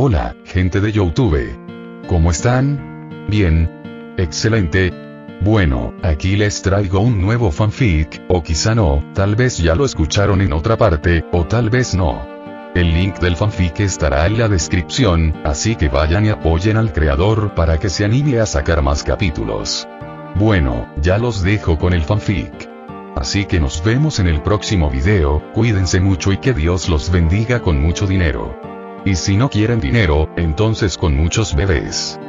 Hola, gente de YouTube. ¿Cómo están? Bien. Excelente. Bueno, aquí les traigo un nuevo fanfic, o quizá no, tal vez ya lo escucharon en otra parte, o tal vez no. El link del fanfic estará en la descripción, así que vayan y apoyen al creador para que se anime a sacar más capítulos. Bueno, ya los dejo con el fanfic. Así que nos vemos en el próximo video, cuídense mucho y que Dios los bendiga con mucho dinero. Y si no quieren dinero, entonces con muchos bebés.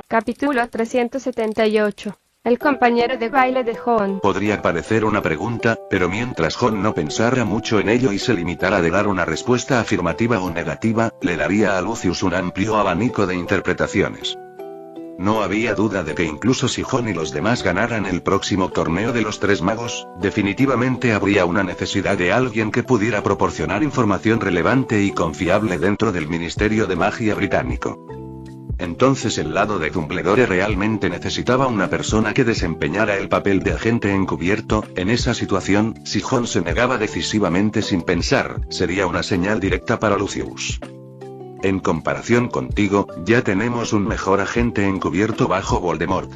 Capítulo 378. El compañero de baile de Hon. Podría parecer una pregunta, pero mientras Hon no pensara mucho en ello y se limitara a dar una respuesta afirmativa o negativa, le daría a Lucius un amplio abanico de interpretaciones. No había duda de que incluso si Hon y los demás ganaran el próximo torneo de los Tres Magos, definitivamente habría una necesidad de alguien que pudiera proporcionar información relevante y confiable dentro del Ministerio de Magia británico. Entonces el lado de Dumbledore realmente necesitaba una persona que desempeñara el papel de agente encubierto. En esa situación, si Hon se negaba decisivamente sin pensar, sería una señal directa para Lucius. En comparación contigo, ya tenemos un mejor agente encubierto bajo Voldemort.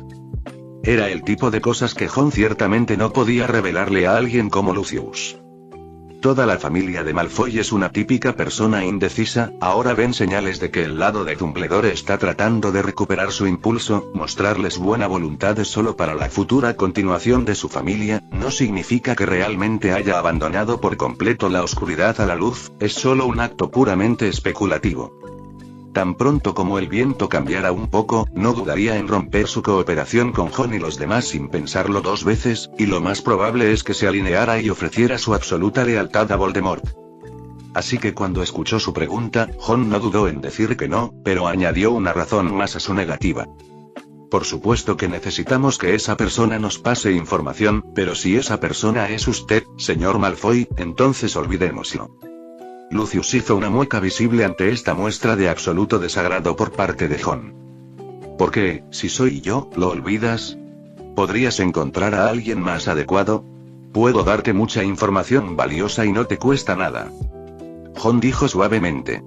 Era el tipo de cosas que Hon ciertamente no podía revelarle a alguien como Lucius. Toda la familia de Malfoy es una típica persona indecisa. Ahora ven señales de que el lado de Dumbledore está tratando de recuperar su impulso. Mostrarles buena voluntad es solo para la futura continuación de su familia, no significa que realmente haya abandonado por completo la oscuridad a la luz, es solo un acto puramente especulativo. Tan pronto como el viento cambiara un poco, no dudaría en romper su cooperación con Hon y los demás sin pensarlo dos veces, y lo más probable es que se alineara y ofreciera su absoluta lealtad a Voldemort. Así que cuando escuchó su pregunta, Hon no dudó en decir que no, pero añadió una razón más a su negativa. Por supuesto que necesitamos que esa persona nos pase información, pero si esa persona es usted, señor Malfoy, entonces olvidémoslo. Lucius hizo una mueca visible ante esta muestra de absoluto desagrado por parte de Hon. ¿Por qué, si soy yo, lo olvidas? ¿Podrías encontrar a alguien más adecuado? Puedo darte mucha información valiosa y no te cuesta nada. Hon dijo suavemente.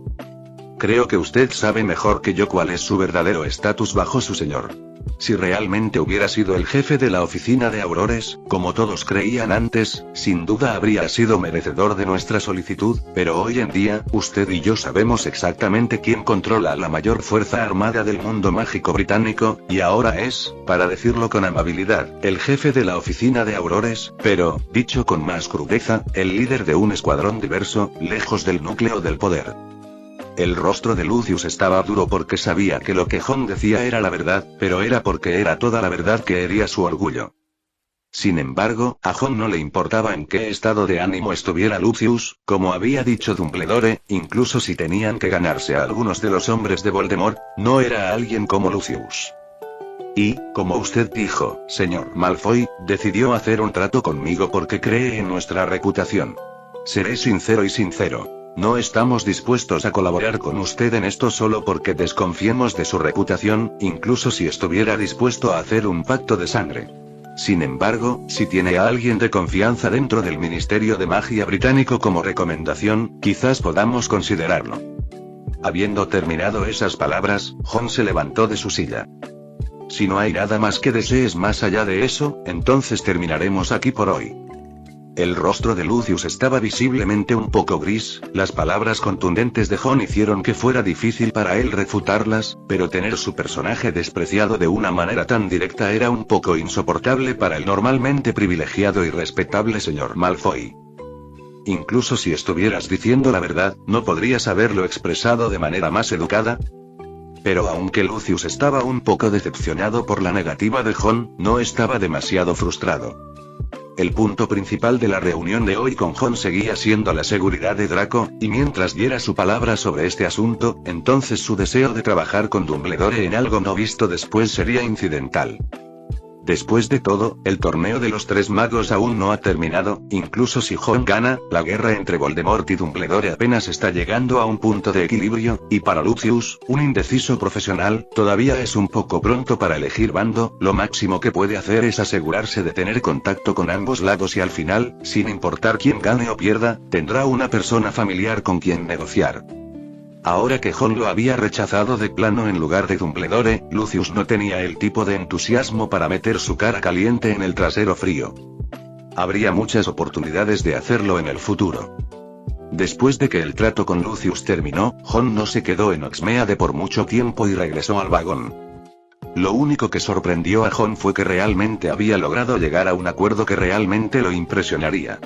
Creo que usted sabe mejor que yo cuál es su verdadero estatus bajo su señor. Si realmente hubiera sido el jefe de la oficina de Aurores, como todos creían antes, sin duda habría sido merecedor de nuestra solicitud, pero hoy en día, usted y yo sabemos exactamente quién controla la mayor fuerza armada del mundo mágico británico, y ahora es, para decirlo con amabilidad, el jefe de la oficina de Aurores, pero, dicho con más crudeza, el líder de un escuadrón diverso, lejos del núcleo del poder. El rostro de Lucius estaba duro porque sabía que lo que Hon decía era la verdad, pero era porque era toda la verdad que hería su orgullo. Sin embargo, a Hon no le importaba en qué estado de ánimo estuviera Lucius, como había dicho Dumbledore, incluso si tenían que ganarse a algunos de los hombres de Voldemort, no era alguien como Lucius. Y, como usted dijo, señor Malfoy, decidió hacer un trato conmigo porque cree en nuestra reputación. Seré sincero y sincero. No estamos dispuestos a colaborar con usted en esto solo porque desconfiemos de su reputación, incluso si estuviera dispuesto a hacer un pacto de sangre. Sin embargo, si tiene a alguien de confianza dentro del Ministerio de Magia británico como recomendación, quizás podamos considerarlo. Habiendo terminado esas palabras, Hon se levantó de su silla. Si no hay nada más que desees más allá de eso, entonces terminaremos aquí por hoy. El rostro de Lucius estaba visiblemente un poco gris. Las palabras contundentes de Hon hicieron que fuera difícil para él refutarlas, pero tener su personaje despreciado de una manera tan directa era un poco insoportable para el normalmente privilegiado y respetable señor Malfoy. Incluso si estuvieras diciendo la verdad, ¿no podrías haberlo expresado de manera más educada? Pero aunque Lucius estaba un poco decepcionado por la negativa de Hon, no estaba demasiado frustrado. El punto principal de la reunión de hoy con Hon seguía siendo la seguridad de Draco, y mientras diera su palabra sobre este asunto, entonces su deseo de trabajar con Dumbledore en algo no visto después sería incidental. Después de todo, el torneo de los Tres Magos aún no ha terminado, incluso si Hon gana, la guerra entre Voldemort y Dumbledore apenas está llegando a un punto de equilibrio, y para Lucius, un indeciso profesional, todavía es un poco pronto para elegir bando. Lo máximo que puede hacer es asegurarse de tener contacto con ambos lados y al final, sin importar quién gane o pierda, tendrá una persona familiar con quien negociar. Ahora que Jon lo había rechazado de plano en lugar de Dumbledore, Lucius no tenía el tipo de entusiasmo para meter su cara caliente en el trasero frío. Habría muchas oportunidades de hacerlo en el futuro. Después de que el trato con Lucius terminó, Jon no se quedó en Hogsmeade por mucho tiempo y regresó al vagón. Lo único que sorprendió a Jon fue que realmente había logrado llegar a un acuerdo que realmente lo impresionaría.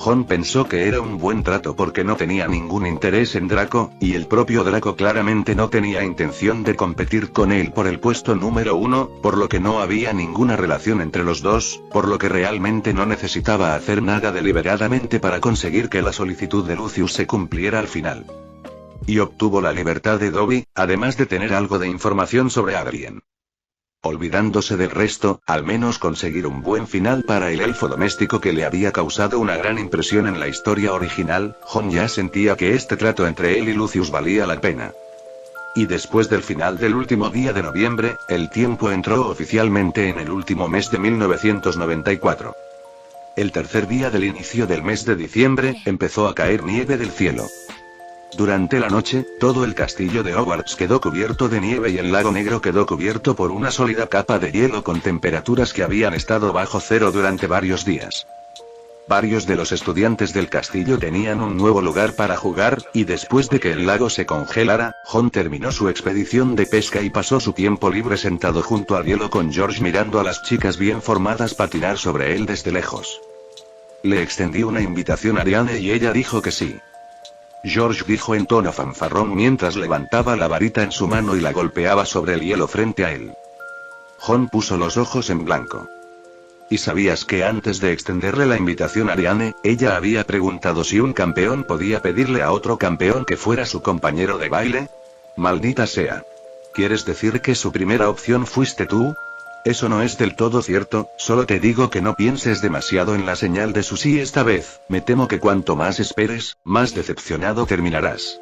Jon pensó que era un buen trato porque no tenía ningún interés en Draco, y el propio Draco claramente no tenía intención de competir con él por el puesto número 1, por lo que no había ninguna relación entre los dos, por lo que realmente no necesitaba hacer nada deliberadamente para conseguir que la solicitud de Lucius se cumpliera al final. Y obtuvo la libertad de Dobby, además de tener algo de información sobre Adrien. Olvidándose del resto, al menos conseguir un buen final para el elfo doméstico que le había causado una gran impresión en la historia original, Jon ya sentía que este trato entre él y Lucius valía la pena. Y después del final del último día de noviembre, el tiempo entró oficialmente en el último mes de 1994. El tercer día del inicio del mes de diciembre, empezó a caer nieve del cielo. Durante la noche, todo el castillo de Hogwarts quedó cubierto de nieve y el lago negro quedó cubierto por una sólida capa de hielo con temperaturas que habían estado bajo cero durante varios días. Varios de los estudiantes del castillo tenían un nuevo lugar para jugar, y después de que el lago se congelara, Jon terminó su expedición de pesca y pasó su tiempo libre sentado junto al hielo con George mirando a las chicas bien formadas patinar sobre él desde lejos. Le extendí una invitación a Ariane y ella dijo que sí. George dijo en tono fanfarrón mientras levantaba la varita en su mano y la golpeaba sobre el hielo frente a él. Jon puso los ojos en blanco. ¿Y sabías que antes de extenderle la invitación a Ariane, ella había preguntado si un campeón podía pedirle a otro campeón que fuera su compañero de baile? Maldita sea. ¿Quieres decir que su primera opción fuiste tú? Eso no es del todo cierto, solo te digo que no pienses demasiado en la señal de su sí esta vez, me temo que cuanto más esperes, más decepcionado terminarás.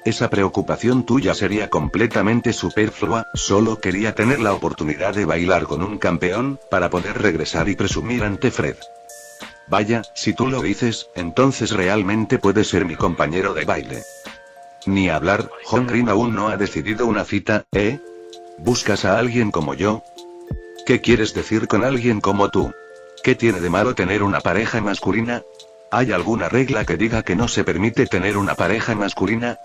Esa preocupación tuya sería completamente superflua, solo quería tener la oportunidad de bailar con un campeón, para poder regresar y presumir ante Fred. Vaya, si tú lo dices, entonces realmente puedes ser mi compañero de baile. Ni hablar, John Green aún no ha decidido una cita, ¿eh? ¿Buscas a alguien como yo? ¿Qué quieres decir con alguien como tú? ¿Qué tiene de malo tener una pareja masculina? ¿Hay alguna regla que diga que no se permite tener una pareja masculina?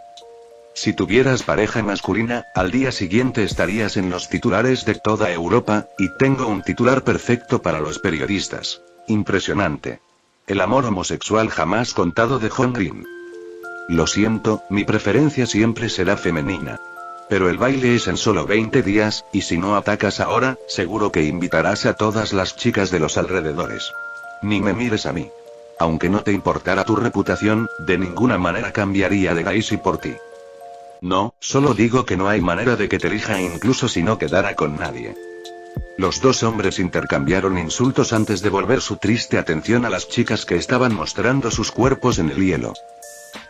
Si tuvieras pareja masculina, al día siguiente estarías en los titulares de toda Europa, y tengo un titular perfecto para los periodistas. Impresionante. El amor homosexual jamás contado de John Green. Lo siento, mi preferencia siempre será femenina. Pero el baile es en solo 20 días, y si no atacas ahora, seguro que invitarás a todas las chicas de los alrededores. Ni me mires a mí. Aunque no te importara tu reputación, de ninguna manera cambiaría de Daisy por ti. No, solo digo que no hay manera de que te elija incluso si no quedara con nadie. Los dos hombres intercambiaron insultos antes de volver su triste atención a las chicas que estaban mostrando sus cuerpos en el hielo.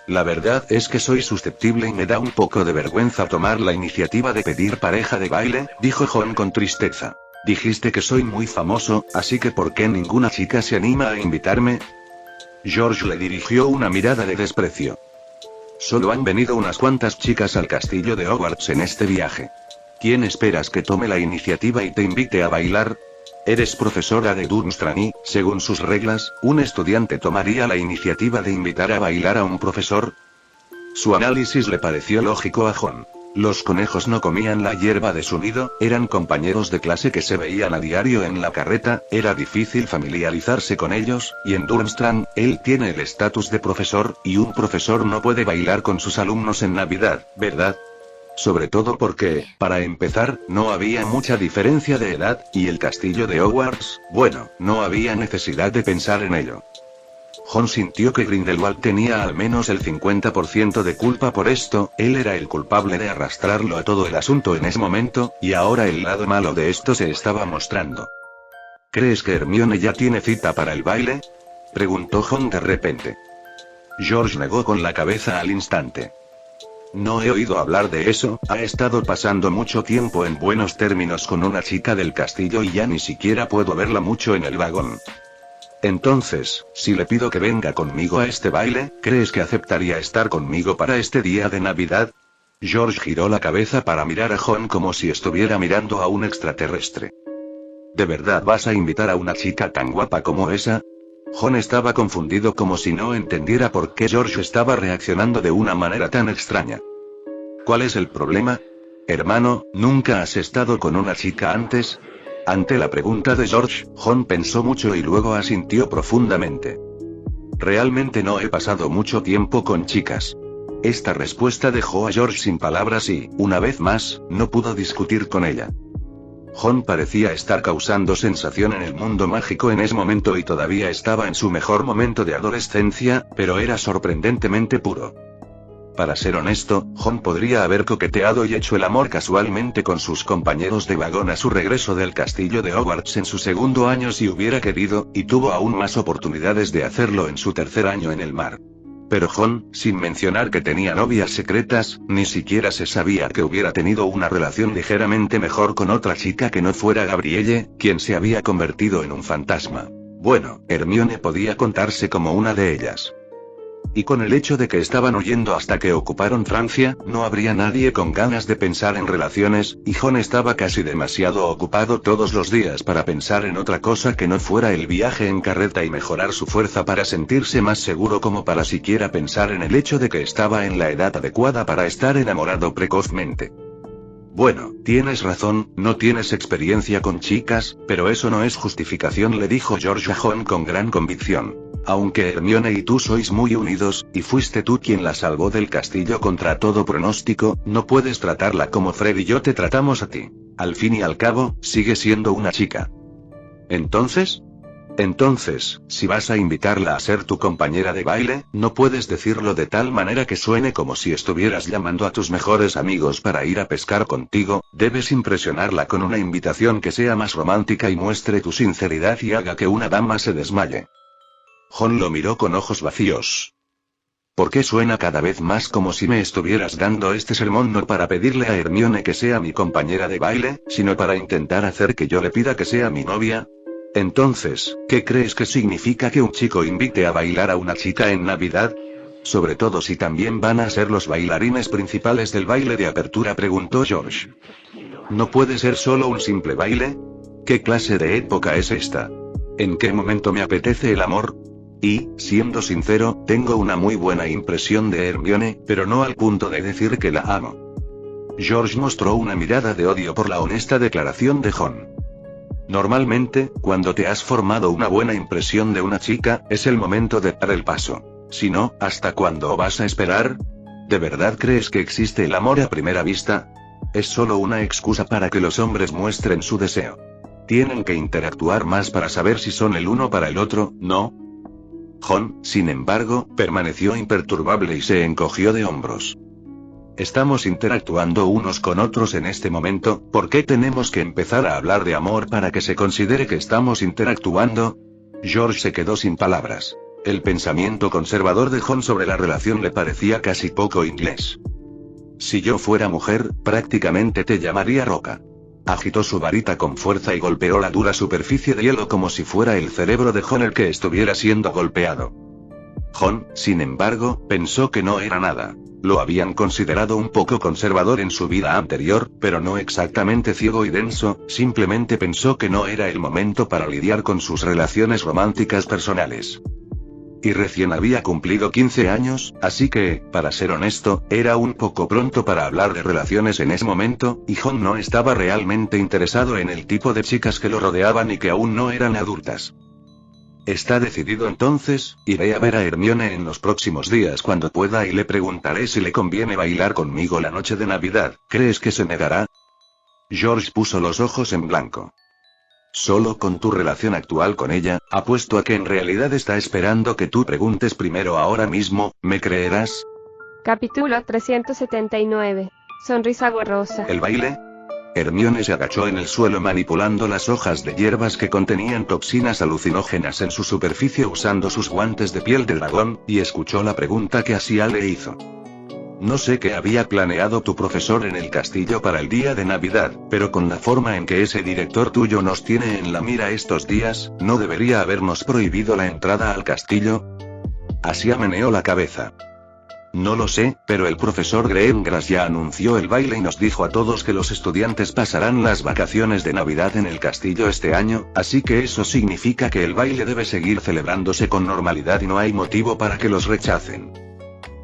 La verdad es que soy susceptible y me da un poco de vergüenza tomar la iniciativa de pedir pareja de baile, dijo Jon con tristeza. Dijiste que soy muy famoso, así que ¿por qué ninguna chica se anima a invitarme? George le dirigió una mirada de desprecio. Solo han venido unas cuantas chicas al castillo de Hogwarts en este viaje. ¿Quién esperas que tome la iniciativa y te invite a bailar? Eres profesora de Durmstrang y, según sus reglas, ¿un estudiante tomaría la iniciativa de invitar a bailar a un profesor? Su análisis le pareció lógico a Jon. Los conejos no comían la hierba de su nido, eran compañeros de clase que se veían a diario en la carreta, era difícil familiarizarse con ellos, y en Durmstrang, él tiene el estatus de profesor, y un profesor no puede bailar con sus alumnos en Navidad, ¿verdad? Sobre todo porque, para empezar, no había mucha diferencia de edad, y el castillo de Hogwarts, bueno, no había necesidad de pensar en ello. Jon sintió que Grindelwald tenía al menos el 50% de culpa por esto, él era el culpable de arrastrarlo a todo el asunto en ese momento, y ahora el lado malo de esto se estaba mostrando. ¿Crees que Hermione ya tiene cita para el baile? Preguntó Jon de repente. George negó con la cabeza al instante. No he oído hablar de eso, ha estado pasando mucho tiempo en buenos términos con una chica del castillo y ya ni siquiera puedo verla mucho en el vagón. Entonces, si le pido que venga conmigo a este baile, ¿crees que aceptaría estar conmigo para este día de Navidad? George giró la cabeza para mirar a John como si estuviera mirando a un extraterrestre. ¿De verdad vas a invitar a una chica tan guapa como esa? John estaba confundido como si no entendiera por qué George estaba reaccionando de una manera tan extraña. ¿Cuál es el problema? Hermano, ¿nunca has estado con una chica antes? Ante la pregunta de George, John pensó mucho y luego asintió profundamente. Realmente no he pasado mucho tiempo con chicas. Esta respuesta dejó a George sin palabras y, una vez más, no pudo discutir con ella. John parecía estar causando sensación en el mundo mágico en ese momento y todavía estaba en su mejor momento de adolescencia, pero era sorprendentemente puro. Para ser honesto, John podría haber coqueteado y hecho el amor casualmente con sus compañeros de vagón a su regreso del castillo de Hogwarts en su segundo año si hubiera querido, y tuvo aún más oportunidades de hacerlo en su tercer año en el mar. Pero John, sin mencionar que tenía novias secretas, ni siquiera se sabía que hubiera tenido una relación ligeramente mejor con otra chica que no fuera Gabrielle, quien se había convertido en un fantasma. Bueno, Hermione podía contarse como una de ellas. Y con el hecho de que estaban huyendo hasta que ocuparon Francia, no habría nadie con ganas de pensar en relaciones, y John estaba casi demasiado ocupado todos los días para pensar en otra cosa que no fuera el viaje en carreta y mejorar su fuerza para sentirse más seguro como para siquiera pensar en el hecho de que estaba en la edad adecuada para estar enamorado precozmente. Bueno, tienes razón, no tienes experiencia con chicas, pero eso no es justificación, le dijo George a John con gran convicción. Aunque Hermione y tú sois muy unidos, y fuiste tú quien la salvó del castillo contra todo pronóstico, no puedes tratarla como Fred y yo te tratamos a ti. Al fin y al cabo, sigue siendo una chica. Entonces, si vas a invitarla a ser tu compañera de baile, no puedes decirlo de tal manera que suene como si estuvieras llamando a tus mejores amigos para ir a pescar contigo, debes impresionarla con una invitación que sea más romántica y muestre tu sinceridad y haga que una dama se desmaye. John lo miró con ojos vacíos. ¿Por qué suena cada vez más como si me estuvieras dando este sermón no para pedirle a Hermione que sea mi compañera de baile, sino para intentar hacer que yo le pida que sea mi novia? Entonces, ¿qué crees que significa que un chico invite a bailar a una chica en Navidad? Sobre todo si también van a ser los bailarines principales del baile de apertura, preguntó George. ¿No puede ser solo un simple baile? ¿Qué clase de época es esta? ¿En qué momento me apetece el amor? Y, siendo sincero, tengo una muy buena impresión de Hermione, pero no al punto de decir que la amo. George mostró una mirada de odio por la honesta declaración de John. Normalmente, cuando te has formado una buena impresión de una chica, es el momento de dar el paso. Si no, ¿hasta cuándo vas a esperar? ¿De verdad crees que existe el amor a primera vista? Es solo una excusa para que los hombres muestren su deseo. Tienen que interactuar más para saber si son el uno para el otro, ¿no? John, sin embargo, permaneció imperturbable y se encogió de hombros. Estamos interactuando unos con otros en este momento, ¿por qué tenemos que empezar a hablar de amor para que se considere que estamos interactuando? George se quedó sin palabras. El pensamiento conservador de John sobre la relación le parecía casi poco inglés. Si yo fuera mujer, prácticamente te llamaría Roca. Agitó su varita con fuerza y golpeó la dura superficie de hielo como si fuera el cerebro de John el que estuviera siendo golpeado. John, sin embargo, pensó que no era nada. Lo habían considerado un poco conservador en su vida anterior, pero no exactamente ciego y denso, simplemente pensó que no era el momento para lidiar con sus relaciones románticas personales. Y recién había cumplido 15 años, así que, para ser honesto, era un poco pronto para hablar de relaciones en ese momento, y John no estaba realmente interesado en el tipo de chicas que lo rodeaban y que aún no eran adultas. Está decidido entonces, iré a ver a Hermione en los próximos días cuando pueda y le preguntaré si le conviene bailar conmigo la noche de Navidad, ¿crees que se negará? George puso los ojos en blanco. Solo con tu relación actual con ella, apuesto a que en realidad está esperando que tú preguntes primero ahora mismo, ¿me creerás? Capítulo 379. Sonrisa borrosa. ¿El baile? Hermione se agachó en el suelo manipulando las hojas de hierbas que contenían toxinas alucinógenas en su superficie usando sus guantes de piel de dragón, y escuchó la pregunta que Asia le hizo. No sé qué había planeado tu profesor en el castillo para el día de Navidad, pero con la forma en que ese director tuyo nos tiene en la mira estos días, ¿no debería habernos prohibido la entrada al castillo? Asia meneó la cabeza. No lo sé, pero el profesor Greengrass ya anunció el baile y nos dijo a todos que los estudiantes pasarán las vacaciones de Navidad en el castillo este año, así que eso significa que el baile debe seguir celebrándose con normalidad y no hay motivo para que los rechacen.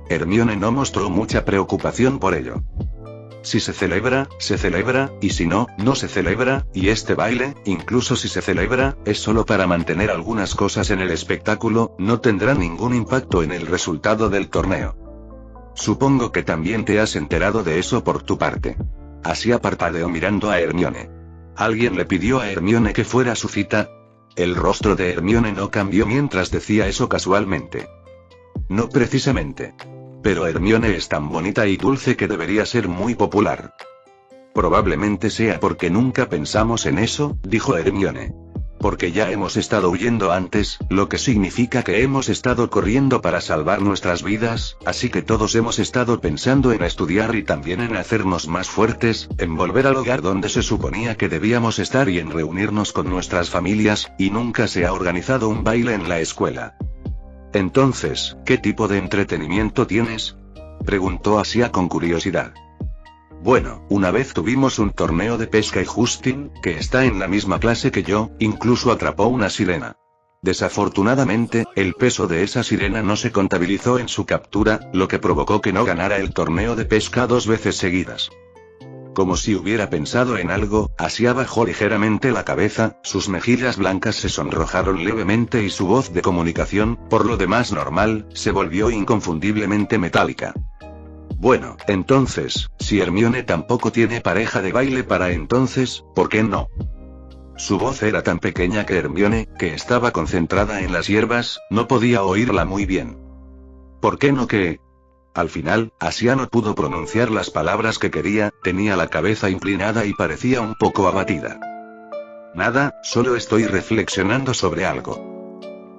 Hermione no mostró mucha preocupación por ello. Si se celebra, y si no, no se celebra, y este baile, incluso si se celebra, es solo para mantener algunas cosas en el espectáculo, no tendrá ningún impacto en el resultado del torneo. Supongo que también te has enterado de eso por tu parte. Asia parpadeó mirando a Hermione. ¿Alguien le pidió a Hermione que fuera a su cita? El rostro de Hermione no cambió mientras decía eso casualmente. No precisamente. Pero Hermione es tan bonita y dulce que debería ser muy popular. Probablemente sea porque nunca pensamos en eso, dijo Hermione. Porque ya hemos estado huyendo antes, lo que significa que hemos estado corriendo para salvar nuestras vidas, así que todos hemos estado pensando en estudiar y también en hacernos más fuertes, en volver al hogar donde se suponía que debíamos estar y en reunirnos con nuestras familias, y nunca se ha organizado un baile en la escuela. Entonces, ¿qué tipo de entretenimiento tienes? Preguntó Asia con curiosidad. Bueno, una vez tuvimos un torneo de pesca y Justin, que está en la misma clase que yo, incluso atrapó una sirena. Desafortunadamente, el peso de esa sirena no se contabilizó en su captura, lo que provocó que no ganara el torneo de pesca 2 veces seguidas. Como si hubiera pensado en algo, Asia bajó ligeramente la cabeza, sus mejillas blancas se sonrojaron levemente y su voz de comunicación, por lo demás normal, se volvió inconfundiblemente metálica. Bueno, entonces, si Hermione tampoco tiene pareja de baile para entonces, ¿por qué no? Su voz era tan pequeña que Hermione, que estaba concentrada en las hierbas, no podía oírla muy bien. ¿Por qué no qué? Al final, Asia no pudo pronunciar las palabras que quería, tenía la cabeza inclinada y parecía un poco abatida. Nada, solo estoy reflexionando sobre algo.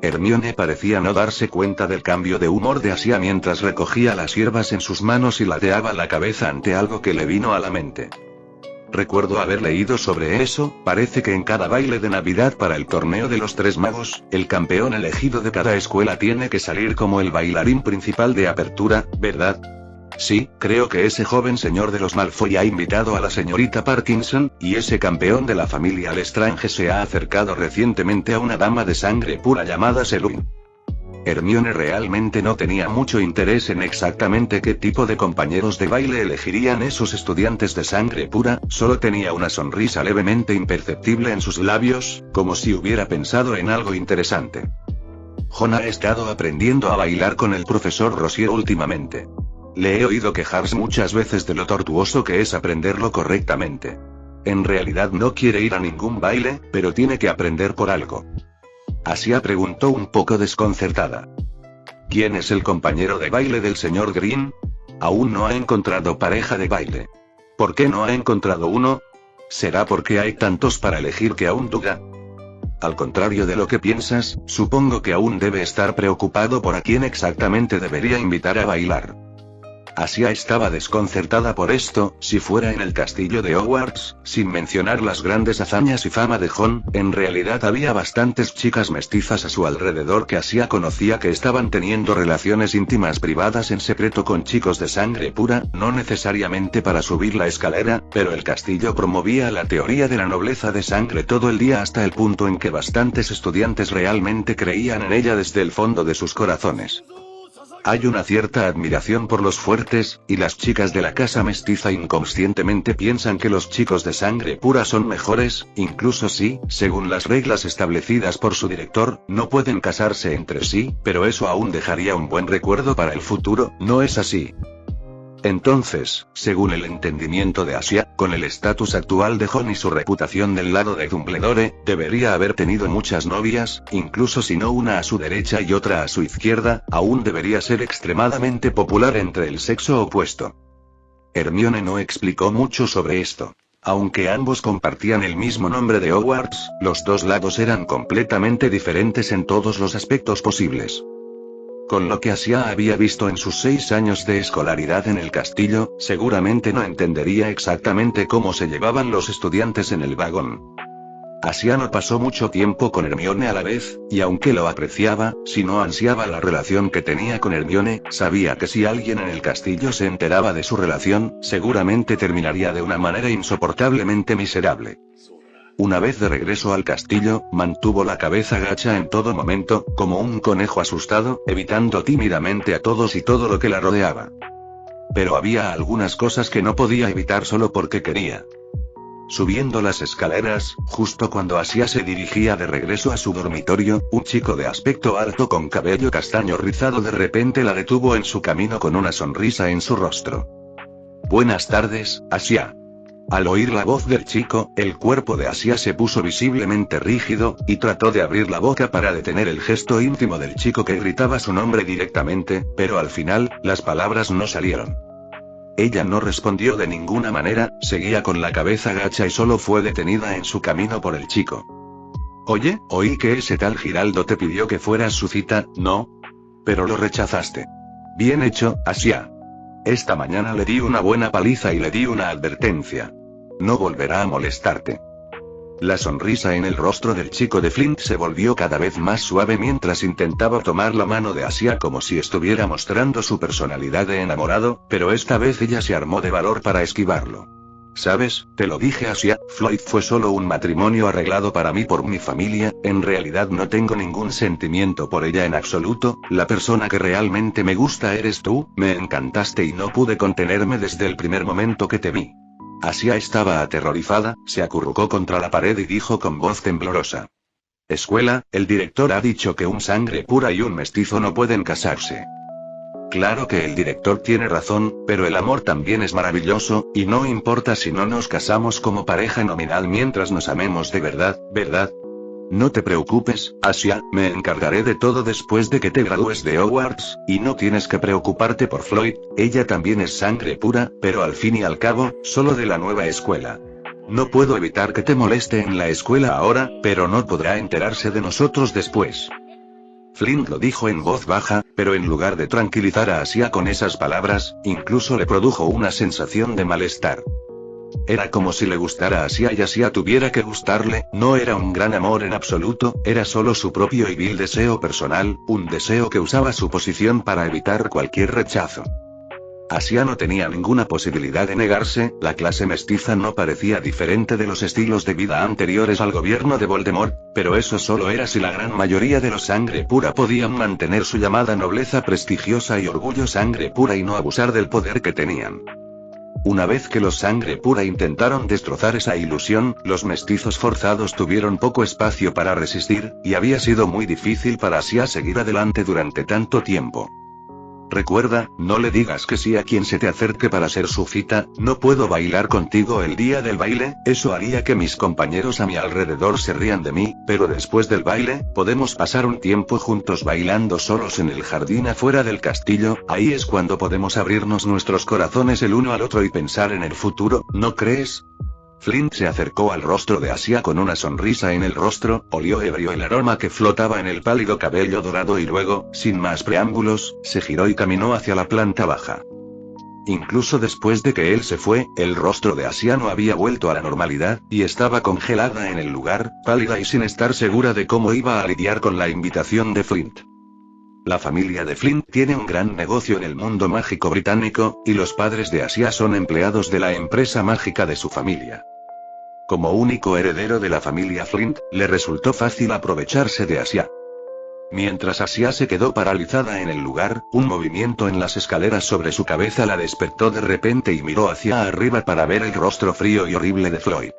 Hermione parecía no darse cuenta del cambio de humor de Asia mientras recogía las hierbas en sus manos y ladeaba la cabeza ante algo que le vino a la mente. Recuerdo haber leído sobre eso, parece que en cada baile de Navidad para el torneo de los 3 magos, el campeón elegido de cada escuela tiene que salir como el bailarín principal de apertura, ¿verdad? Sí, creo que ese joven señor de los Malfoy ha invitado a la señorita Parkinson, y ese campeón de la familia Lestrange se ha acercado recientemente a una dama de sangre pura llamada Selwyn. Hermione realmente no tenía mucho interés en exactamente qué tipo de compañeros de baile elegirían esos estudiantes de sangre pura, solo tenía una sonrisa levemente imperceptible en sus labios, como si hubiera pensado en algo interesante. Jon ha estado aprendiendo a bailar con el profesor Rosier últimamente. Le he oído quejarse muchas veces de lo tortuoso que es aprenderlo correctamente. En realidad no quiere ir a ningún baile, pero tiene que aprender por algo. Asia preguntó un poco desconcertada. ¿Quién es el compañero de baile del señor Green? Aún no ha encontrado pareja de baile. ¿Por qué no ha encontrado uno? ¿Será porque hay tantos para elegir que aún duda? Al contrario de lo que piensas, supongo que aún debe estar preocupado por a quién exactamente debería invitar a bailar. Asia estaba desconcertada por esto, si fuera en el castillo de Hogwarts, sin mencionar las grandes hazañas y fama de Jon, en realidad había bastantes chicas mestizas a su alrededor que Asia conocía que estaban teniendo relaciones íntimas privadas en secreto con chicos de sangre pura, no necesariamente para subir la escalera, pero el castillo promovía la teoría de la nobleza de sangre todo el día hasta el punto en que bastantes estudiantes realmente creían en ella desde el fondo de sus corazones. Hay una cierta admiración por los fuertes, y las chicas de la casa mestiza inconscientemente piensan que los chicos de sangre pura son mejores, incluso si, según las reglas establecidas por su director, no pueden casarse entre sí, pero eso aún dejaría un buen recuerdo para el futuro, ¿no es así? Entonces, según el entendimiento de Asia, con el estatus actual de Jon y su reputación del lado de Dumbledore, debería haber tenido muchas novias, incluso si no una a su derecha y otra a su izquierda, aún debería ser extremadamente popular entre el sexo opuesto. Hermione no explicó mucho sobre esto. Aunque ambos compartían el mismo nombre de Hogwarts, los dos lados eran completamente diferentes en todos los aspectos posibles. Con lo que Asia había visto en sus 6 años de escolaridad en el castillo, seguramente no entendería exactamente cómo se llevaban los estudiantes en el vagón. Asia no pasó mucho tiempo con Hermione a la vez, y aunque lo apreciaba, si no ansiaba la relación que tenía con Hermione, sabía que si alguien en el castillo se enteraba de su relación, seguramente terminaría de una manera insoportablemente miserable. Una vez de regreso al castillo, mantuvo la cabeza gacha en todo momento, como un conejo asustado, evitando tímidamente a todos y todo lo que la rodeaba. Pero había algunas cosas que no podía evitar solo porque quería. Subiendo las escaleras, justo cuando Asia se dirigía de regreso a su dormitorio, un chico de aspecto alto con cabello castaño rizado de repente la detuvo en su camino con una sonrisa en su rostro. «Buenas tardes, Asia». Al oír la voz del chico, el cuerpo de Asia se puso visiblemente rígido, y trató de abrir la boca para detener el gesto íntimo del chico que gritaba su nombre directamente, pero al final, las palabras no salieron. Ella no respondió de ninguna manera, seguía con la cabeza gacha y solo fue detenida en su camino por el chico. «Oye, oí que ese tal Giraldo te pidió que fueras su cita, ¿no? Pero lo rechazaste. Bien hecho, Asia. Esta mañana le di una buena paliza y le di una advertencia. No volverá a molestarte». La sonrisa en el rostro del chico de Flint se volvió cada vez más suave mientras intentaba tomar la mano de Asia como si estuviera mostrando su personalidad de enamorado, pero esta vez ella se armó de valor para esquivarlo. «¿Sabes? Te lo dije, Asia, Floyd fue solo un matrimonio arreglado para mí por mi familia, en realidad no tengo ningún sentimiento por ella en absoluto, la persona que realmente me gusta eres tú, me encantaste y no pude contenerme desde el primer momento que te vi». Asia estaba aterrorizada, se acurrucó contra la pared y dijo con voz temblorosa. «Escuela, el director ha dicho que un sangre pura y un mestizo no pueden casarse». Claro que el director tiene razón, pero el amor también es maravilloso, y no importa si no nos casamos como pareja nominal mientras nos amemos de verdad, ¿verdad? No te preocupes, Asia, me encargaré de todo después de que te gradúes de Hogwarts, y no tienes que preocuparte por Floyd, ella también es sangre pura, pero al fin y al cabo, solo de la nueva escuela. No puedo evitar que te moleste en la escuela ahora, pero no podrá enterarse de nosotros después. Flint lo dijo en voz baja, pero en lugar de tranquilizar a Asia con esas palabras, incluso le produjo una sensación de malestar. Era como si le gustara a Asia y Asia tuviera que gustarle, no era un gran amor en absoluto, era solo su propio y vil deseo personal, un deseo que usaba su posición para evitar cualquier rechazo. Asia no tenía ninguna posibilidad de negarse, la clase mestiza no parecía diferente de los estilos de vida anteriores al gobierno de Voldemort, pero eso solo era si la gran mayoría de los sangre pura podían mantener su llamada nobleza prestigiosa y orgullo sangre pura y no abusar del poder que tenían. Una vez que los sangre pura intentaron destrozar esa ilusión, los mestizos forzados tuvieron poco espacio para resistir, y había sido muy difícil para Asia seguir adelante durante tanto tiempo. Recuerda, no le digas que sí a quien se te acerque para ser su cita, no puedo bailar contigo el día del baile, eso haría que mis compañeros a mi alrededor se rían de mí, pero después del baile, podemos pasar un tiempo juntos bailando solos en el jardín afuera del castillo, ahí es cuando podemos abrirnos nuestros corazones el uno al otro y pensar en el futuro, ¿no crees? Flint se acercó al rostro de Asia con una sonrisa en el rostro, olió ebrio el aroma que flotaba en el pálido cabello dorado y luego, sin más preámbulos, se giró y caminó hacia la planta baja. Incluso después de que él se fue, el rostro de Asia no había vuelto a la normalidad, y estaba congelada en el lugar, pálida y sin estar segura de cómo iba a lidiar con la invitación de Flint. La familia de Flint tiene un gran negocio en el mundo mágico británico, y los padres de Asia son empleados de la empresa mágica de su familia. Como único heredero de la familia Flint, le resultó fácil aprovecharse de Asia. Mientras Asia se quedó paralizada en el lugar, un movimiento en las escaleras sobre su cabeza la despertó de repente y miró hacia arriba para ver el rostro frío y horrible de Floyd.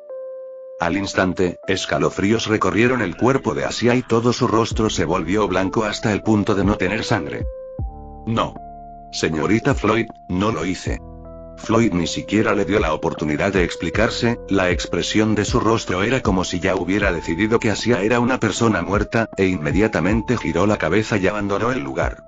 Al instante, escalofríos recorrieron el cuerpo de Asia y todo su rostro se volvió blanco hasta el punto de no tener sangre. No. Señorita Floyd, no lo hice. Floyd ni siquiera le dio la oportunidad de explicarse, la expresión de su rostro era como si ya hubiera decidido que Asia era una persona muerta, e inmediatamente giró la cabeza y abandonó el lugar.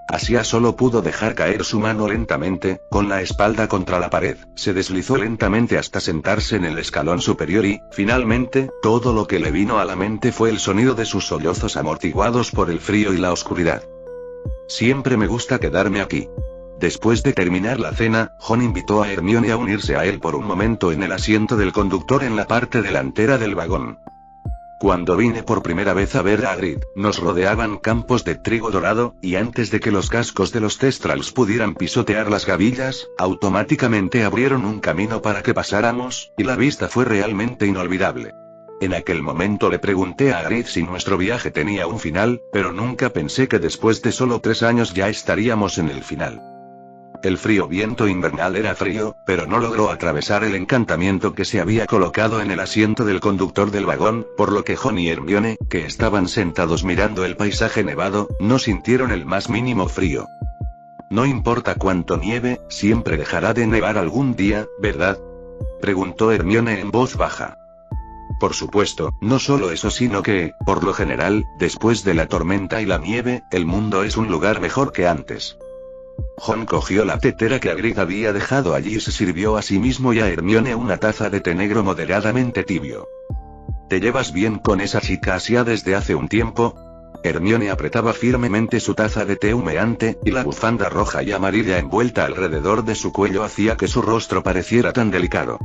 Asia solo pudo dejar caer su mano lentamente, con la espalda contra la pared, se deslizó lentamente hasta sentarse en el escalón superior y, finalmente, todo lo que le vino a la mente fue el sonido de sus sollozos amortiguados por el frío y la oscuridad. Siempre me gusta quedarme aquí. Después de terminar la cena, Ron invitó a Hermione a unirse a él por un momento en el asiento del conductor en la parte delantera del vagón. Cuando vine por primera vez a ver a Hagrid, nos rodeaban campos de trigo dorado, y antes de que los cascos de los Thestrals pudieran pisotear las gavillas, automáticamente abrieron un camino para que pasáramos, y la vista fue realmente inolvidable. En aquel momento le pregunté a Hagrid si nuestro viaje tenía un final, pero nunca pensé que después de solo 3 años ya estaríamos en el final. El frío viento invernal era frío, pero no logró atravesar el encantamiento que se había colocado en el asiento del conductor del vagón, por lo que Ron y Hermione, que estaban sentados mirando el paisaje nevado, no sintieron el más mínimo frío. No importa cuánto nieve, siempre dejará de nevar algún día, ¿verdad?, preguntó Hermione en voz baja. Por supuesto, no solo eso sino que, por lo general, después de la tormenta y la nieve, el mundo es un lugar mejor que antes. Ron cogió la tetera que Hagrid había dejado allí y se sirvió a sí mismo y a Hermione una taza de té negro moderadamente tibio. ¿Te llevas bien con esa chica Asia desde hace un tiempo? Hermione apretaba firmemente su taza de té humeante, y la bufanda roja y amarilla envuelta alrededor de su cuello hacía que su rostro pareciera tan delicado.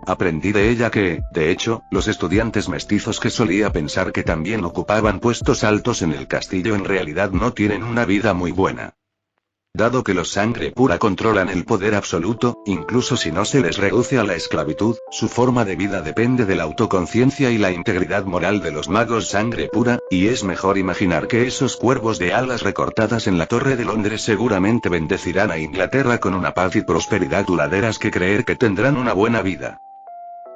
Aprendí de ella que, de hecho, los estudiantes mestizos que solía pensar que también ocupaban puestos altos en el castillo en realidad no tienen una vida muy buena. Dado que los sangre pura controlan el poder absoluto, incluso si no se les reduce a la esclavitud, su forma de vida depende de la autoconciencia y la integridad moral de los magos sangre pura, y es mejor imaginar que esos cuervos de alas recortadas en la Torre de Londres seguramente bendecirán a Inglaterra con una paz y prosperidad duraderas que creer que tendrán una buena vida.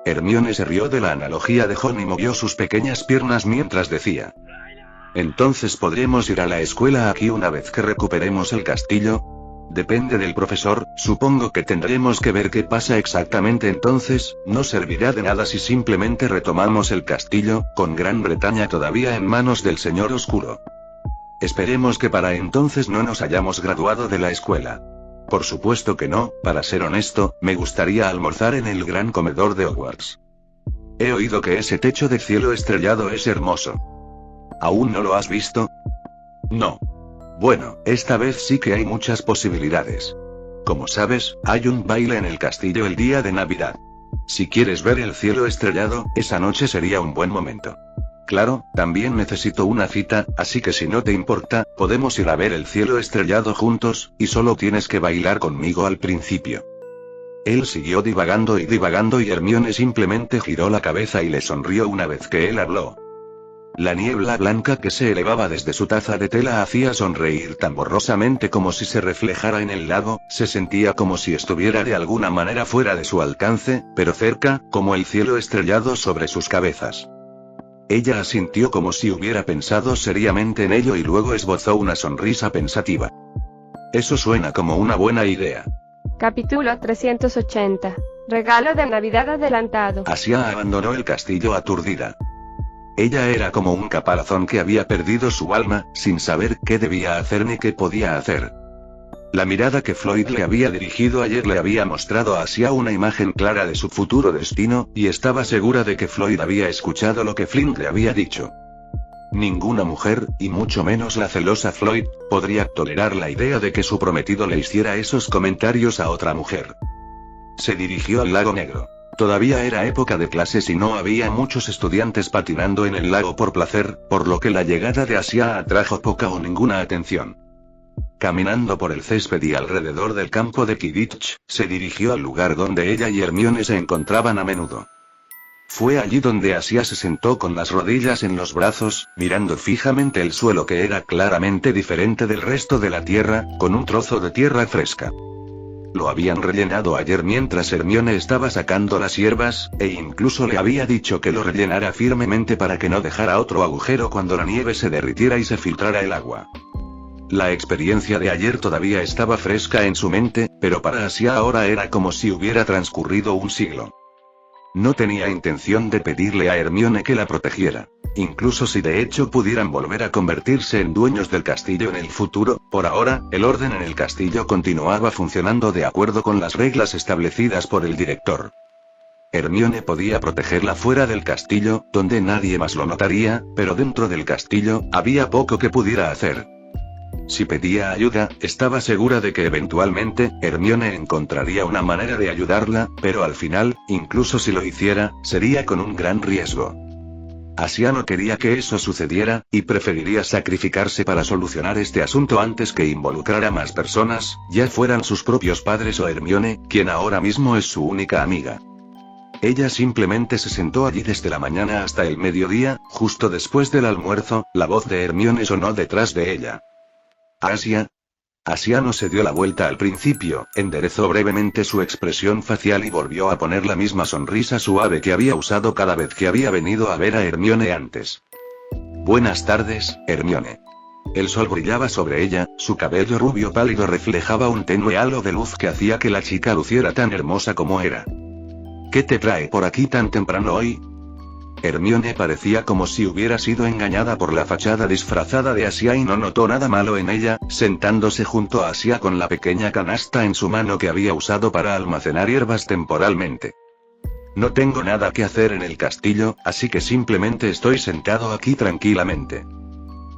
Hermione se rió de la analogía de Ron y movió sus pequeñas piernas mientras decía: ¿entonces podremos ir a la escuela aquí una vez que recuperemos el castillo? Depende del profesor, supongo que tendremos que ver qué pasa exactamente entonces, no servirá de nada si simplemente retomamos el castillo, con Gran Bretaña todavía en manos del Señor Oscuro. Esperemos que para entonces no nos hayamos graduado de la escuela. Por supuesto que no, para ser honesto, me gustaría almorzar en el gran comedor de Hogwarts. He oído que ese techo de cielo estrellado es hermoso. ¿Aún no lo has visto? No. Bueno, esta vez sí que hay muchas posibilidades. Como sabes, hay un baile en el castillo el día de Navidad. Si quieres ver el cielo estrellado, esa noche sería un buen momento. Claro, también necesito una cita, así que si no te importa, podemos ir a ver el cielo estrellado juntos, y solo tienes que bailar conmigo al principio. Él siguió divagando y Hermione simplemente giró la cabeza y le sonrió una vez que él habló. La niebla blanca que se elevaba desde su taza de té la hacía sonreír tan borrosamente como si se reflejara en el lago, se sentía como si estuviera de alguna manera fuera de su alcance, pero cerca, como el cielo estrellado sobre sus cabezas. Ella asintió como si hubiera pensado seriamente en ello y luego esbozó una sonrisa pensativa. Eso suena como una buena idea. Capítulo 380. Regalo de Navidad adelantado. Asia abandonó el castillo aturdida. Ella era como un caparazón que había perdido su alma, sin saber qué debía hacer ni qué podía hacer. La mirada que Floyd le había dirigido ayer le había mostrado a Asia una imagen clara de su futuro destino, y estaba segura de que Floyd había escuchado lo que Flint le había dicho. Ninguna mujer, y mucho menos la celosa Floyd, podría tolerar la idea de que su prometido le hiciera esos comentarios a otra mujer. Se dirigió al lago Negro. Todavía era época de clases y no había muchos estudiantes patinando en el lago por placer, por lo que la llegada de Asia atrajo poca o ninguna atención. Caminando por el césped y alrededor del campo de Quidditch, se dirigió al lugar donde ella y Hermione se encontraban a menudo. Fue allí donde Asia se sentó con las rodillas en los brazos, mirando fijamente el suelo que era claramente diferente del resto de la tierra, con un trozo de tierra fresca. Lo habían rellenado ayer mientras Hermione estaba sacando las hierbas, e incluso le había dicho que lo rellenara firmemente para que no dejara otro agujero cuando la nieve se derritiera y se filtrara el agua. La experiencia de ayer todavía estaba fresca en su mente, pero para Asia ahora era como si hubiera transcurrido un siglo. No tenía intención de pedirle a Hermione que la protegiera. Incluso si de hecho pudieran volver a convertirse en dueños del castillo en el futuro, por ahora, el orden en el castillo continuaba funcionando de acuerdo con las reglas establecidas por el director. Hermione podía protegerla fuera del castillo, donde nadie más lo notaría, pero dentro del castillo, había poco que pudiera hacer. Si pedía ayuda, estaba segura de que eventualmente, Hermione encontraría una manera de ayudarla, pero al final, incluso si lo hiciera, sería con un gran riesgo. Asia no quería que eso sucediera, y preferiría sacrificarse para solucionar este asunto antes que involucrar a más personas, ya fueran sus propios padres o Hermione, quien ahora mismo es su única amiga. Ella simplemente se sentó allí desde la mañana hasta el mediodía, justo después del almuerzo, la voz de Hermione sonó detrás de ella. ¿Asia? Asia no se dio la vuelta al principio, enderezó brevemente su expresión facial y volvió a poner la misma sonrisa suave que había usado cada vez que había venido a ver a Hermione antes. Buenas tardes, Hermione. El sol brillaba sobre ella, su cabello rubio pálido reflejaba un tenue halo de luz que hacía que la chica luciera tan hermosa como era. ¿Qué te trae por aquí tan temprano hoy? Hermione parecía como si hubiera sido engañada por la fachada disfrazada de Asia y no notó nada malo en ella, sentándose junto a Asia con la pequeña canasta en su mano que había usado para almacenar hierbas temporalmente. No tengo nada que hacer en el castillo, así que simplemente estoy sentado aquí tranquilamente.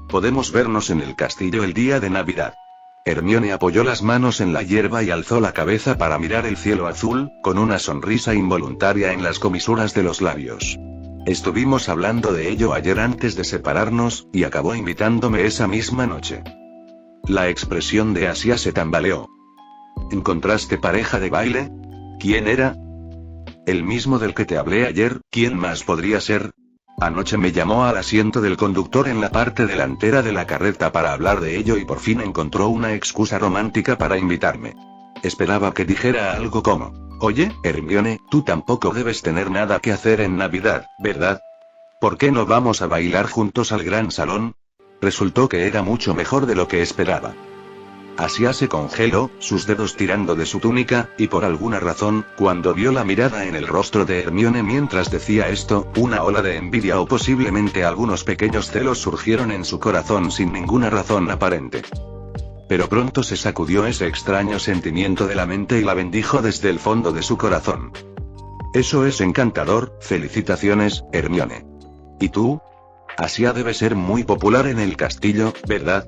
Podemos vernos en el castillo el día de Navidad. Hermione apoyó las manos en la hierba y alzó la cabeza para mirar el cielo azul, con una sonrisa involuntaria en las comisuras de los labios. Estuvimos hablando de ello ayer antes de separarnos, y acabó invitándome esa misma noche. La expresión de Asia se tambaleó. ¿Encontraste pareja de baile? ¿Quién era? El mismo del que te hablé ayer, ¿quién más podría ser? Anoche me llamó al asiento del conductor en la parte delantera de la carreta para hablar de ello y por fin encontró una excusa romántica para invitarme. Esperaba que dijera algo como: oye, Hermione, tú tampoco debes tener nada que hacer en Navidad, ¿verdad? ¿Por qué no vamos a bailar juntos al gran salón? Resultó que era mucho mejor de lo que esperaba. Asia se congeló, sus dedos tirando de su túnica, y por alguna razón, cuando vio la mirada en el rostro de Hermione mientras decía esto, una ola de envidia o posiblemente algunos pequeños celos surgieron en su corazón sin ninguna razón aparente. Pero pronto se sacudió ese extraño sentimiento de la mente y la bendijo desde el fondo de su corazón. Eso es encantador, felicitaciones, Hermione. ¿Y tú? Asia debe ser muy popular en el castillo, ¿verdad?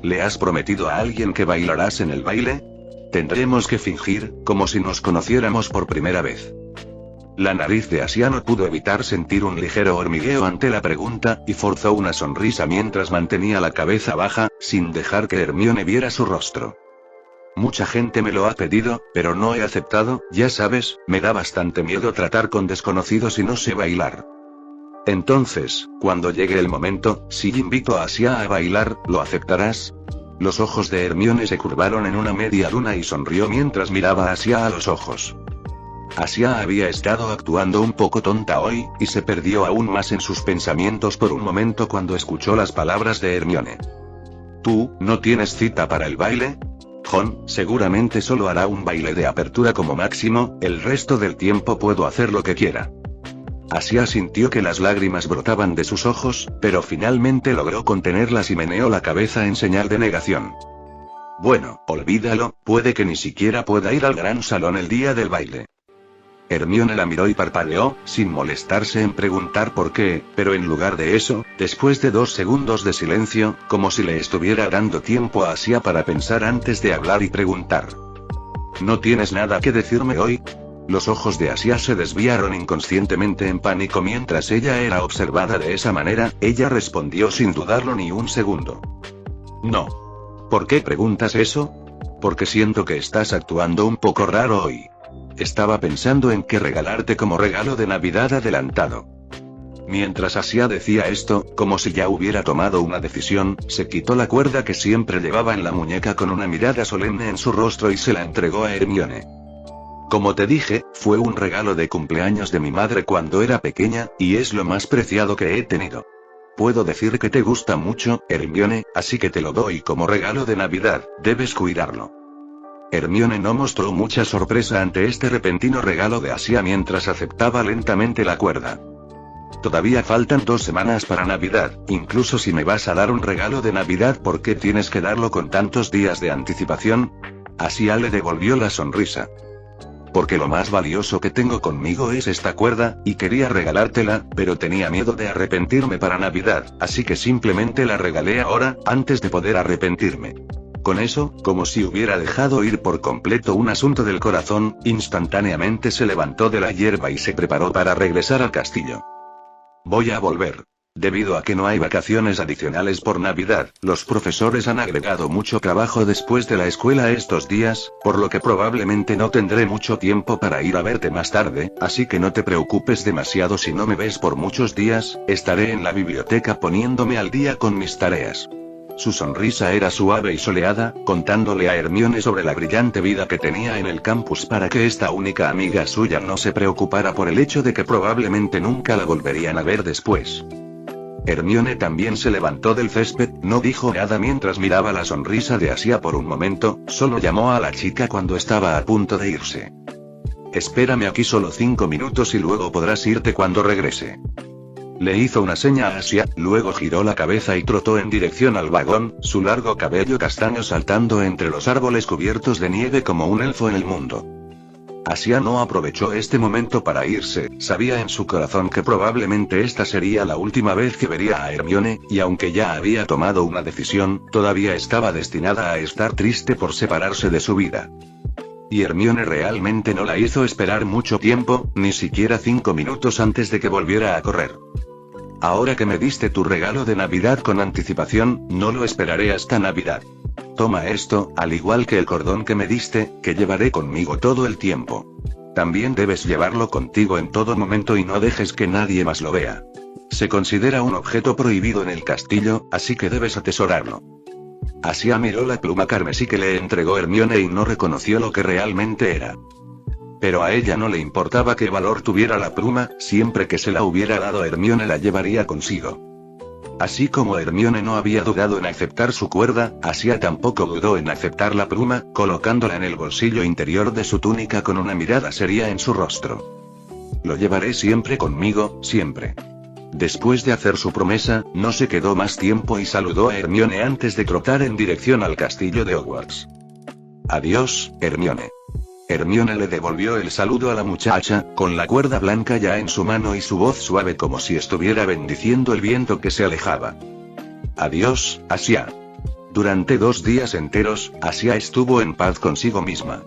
¿Le has prometido a alguien que bailarás en el baile? Tendremos que fingir, como si nos conociéramos por primera vez. La nariz de Asia no pudo evitar sentir un ligero hormigueo ante la pregunta, y forzó una sonrisa mientras mantenía la cabeza baja, sin dejar que Hermione viera su rostro. Mucha gente me lo ha pedido, pero no he aceptado, ya sabes, me da bastante miedo tratar con desconocidos y no sé bailar. Entonces, cuando llegue el momento, si invito a Asia a bailar, ¿lo aceptarás? Los ojos de Hermione se curvaron en una media luna y sonrió mientras miraba a Asia a los ojos. Asia había estado actuando un poco tonta hoy, y se perdió aún más en sus pensamientos por un momento cuando escuchó las palabras de Hermione. ¿Tú, no tienes cita para el baile? Ron, seguramente solo hará un baile de apertura como máximo, el resto del tiempo puedo hacer lo que quiera. Asia sintió que las lágrimas brotaban de sus ojos, pero finalmente logró contenerlas y meneó la cabeza en señal de negación. Bueno, olvídalo, puede que ni siquiera pueda ir al gran salón el día del baile. Hermione la miró y parpadeó, sin molestarse en preguntar por qué, pero en lugar de eso, después de 2 segundos de silencio, como si le estuviera dando tiempo a Asia para pensar antes de hablar y preguntar. ¿No tienes nada que decirme hoy? Los ojos de Asia se desviaron inconscientemente en pánico mientras ella era observada de esa manera, ella respondió sin dudarlo ni un segundo. No. ¿Por qué preguntas eso? Porque siento que estás actuando un poco raro hoy. Estaba pensando en qué regalarte como regalo de Navidad adelantado. Mientras Asia decía esto, como si ya hubiera tomado una decisión, se quitó la cuerda que siempre llevaba en la muñeca con una mirada solemne en su rostro y se la entregó a Hermione. Como te dije, fue un regalo de cumpleaños de mi madre cuando era pequeña, y es lo más preciado que he tenido. Puedo decir que te gusta mucho, Hermione, así que te lo doy como regalo de Navidad, debes cuidarlo. Hermione no mostró mucha sorpresa ante este repentino regalo de Asia mientras aceptaba lentamente la cuerda. Todavía faltan 2 semanas para Navidad, incluso si me vas a dar un regalo de Navidad, ¿por qué tienes que darlo con tantos días de anticipación? Asia le devolvió la sonrisa. porque lo más valioso que tengo conmigo es esta cuerda, y quería regalártela, pero tenía miedo de arrepentirme para Navidad, así que simplemente la regalé ahora, antes de poder arrepentirme. Con eso, como si hubiera dejado ir por completo un asunto del corazón, instantáneamente se levantó de la hierba y se preparó para regresar al castillo. Voy a volver. Debido a que no hay vacaciones adicionales por Navidad, los profesores han agregado mucho trabajo después de la escuela estos días, por lo que probablemente no tendré mucho tiempo para ir a verte más tarde, así que no te preocupes demasiado si no me ves por muchos días, estaré en la biblioteca poniéndome al día con mis tareas. Su sonrisa era suave y soleada, contándole a Hermione sobre la brillante vida que tenía en el campus para que esta única amiga suya no se preocupara por el hecho de que probablemente nunca la volverían a ver después. Hermione también se levantó del césped, no dijo nada mientras miraba la sonrisa de Asia por un momento, solo llamó a la chica cuando estaba a punto de irse. Espérame aquí solo 5 minutos y luego podrás irte cuando regrese. Le hizo una seña a Asia, luego giró la cabeza y trotó en dirección al vagón, su largo cabello castaño saltando entre los árboles cubiertos de nieve como un elfo en el mundo. Asia no aprovechó este momento para irse, sabía en su corazón que probablemente esta sería la última vez que vería a Hermione, y aunque ya había tomado una decisión, todavía estaba destinada a estar triste por separarse de su vida. Y Hermione realmente no la hizo esperar mucho tiempo, ni siquiera 5 minutos antes de que volviera a correr. Ahora que me diste tu regalo de Navidad con anticipación, no lo esperaré hasta Navidad. Toma esto, al igual que el cordón que me diste, que llevaré conmigo todo el tiempo. También debes llevarlo contigo en todo momento y no dejes que nadie más lo vea. Se considera un objeto prohibido en el castillo, así que debes atesorarlo. Asia miró la pluma carmesí que le entregó Hermione y no reconoció lo que realmente era. Pero a ella no le importaba qué valor tuviera la pluma, siempre que se la hubiera dado Hermione la llevaría consigo. Así como Hermione no había dudado en aceptar su cuerda, Asia tampoco dudó en aceptar la pluma, colocándola en el bolsillo interior de su túnica con una mirada seria en su rostro. Lo llevaré siempre conmigo, siempre. Después de hacer su promesa, no se quedó más tiempo y saludó a Hermione antes de trotar en dirección al castillo de Hogwarts. Adiós, Hermione. Hermione le devolvió el saludo a la muchacha, con la cuerda blanca ya en su mano y su voz suave como si estuviera bendiciendo el viento que se alejaba. Adiós, Asia. Durante 2 días enteros, Asia estuvo en paz consigo misma.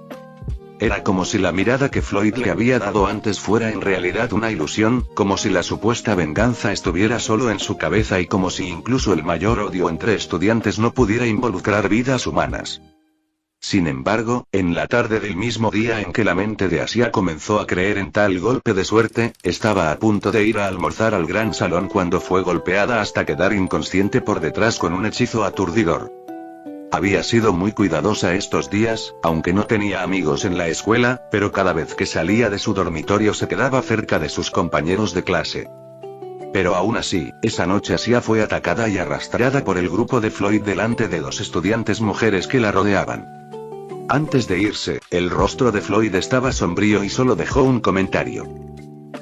Era como si la mirada que Floyd le había dado antes fuera en realidad una ilusión, como si la supuesta venganza estuviera solo en su cabeza y como si incluso el mayor odio entre estudiantes no pudiera involucrar vidas humanas. Sin embargo, en la tarde del mismo día en que la mente de Asia comenzó a creer en tal golpe de suerte, estaba a punto de ir a almorzar al gran salón cuando fue golpeada hasta quedar inconsciente por detrás con un hechizo aturdidor. Había sido muy cuidadosa estos días, aunque no tenía amigos en la escuela, pero cada vez que salía de su dormitorio se quedaba cerca de sus compañeros de clase. Pero aún así, esa noche Asia fue atacada y arrastrada por el grupo de Floyd delante de 2 estudiantes mujeres que la rodeaban. Antes de irse, el rostro de Floyd estaba sombrío y solo dejó un comentario.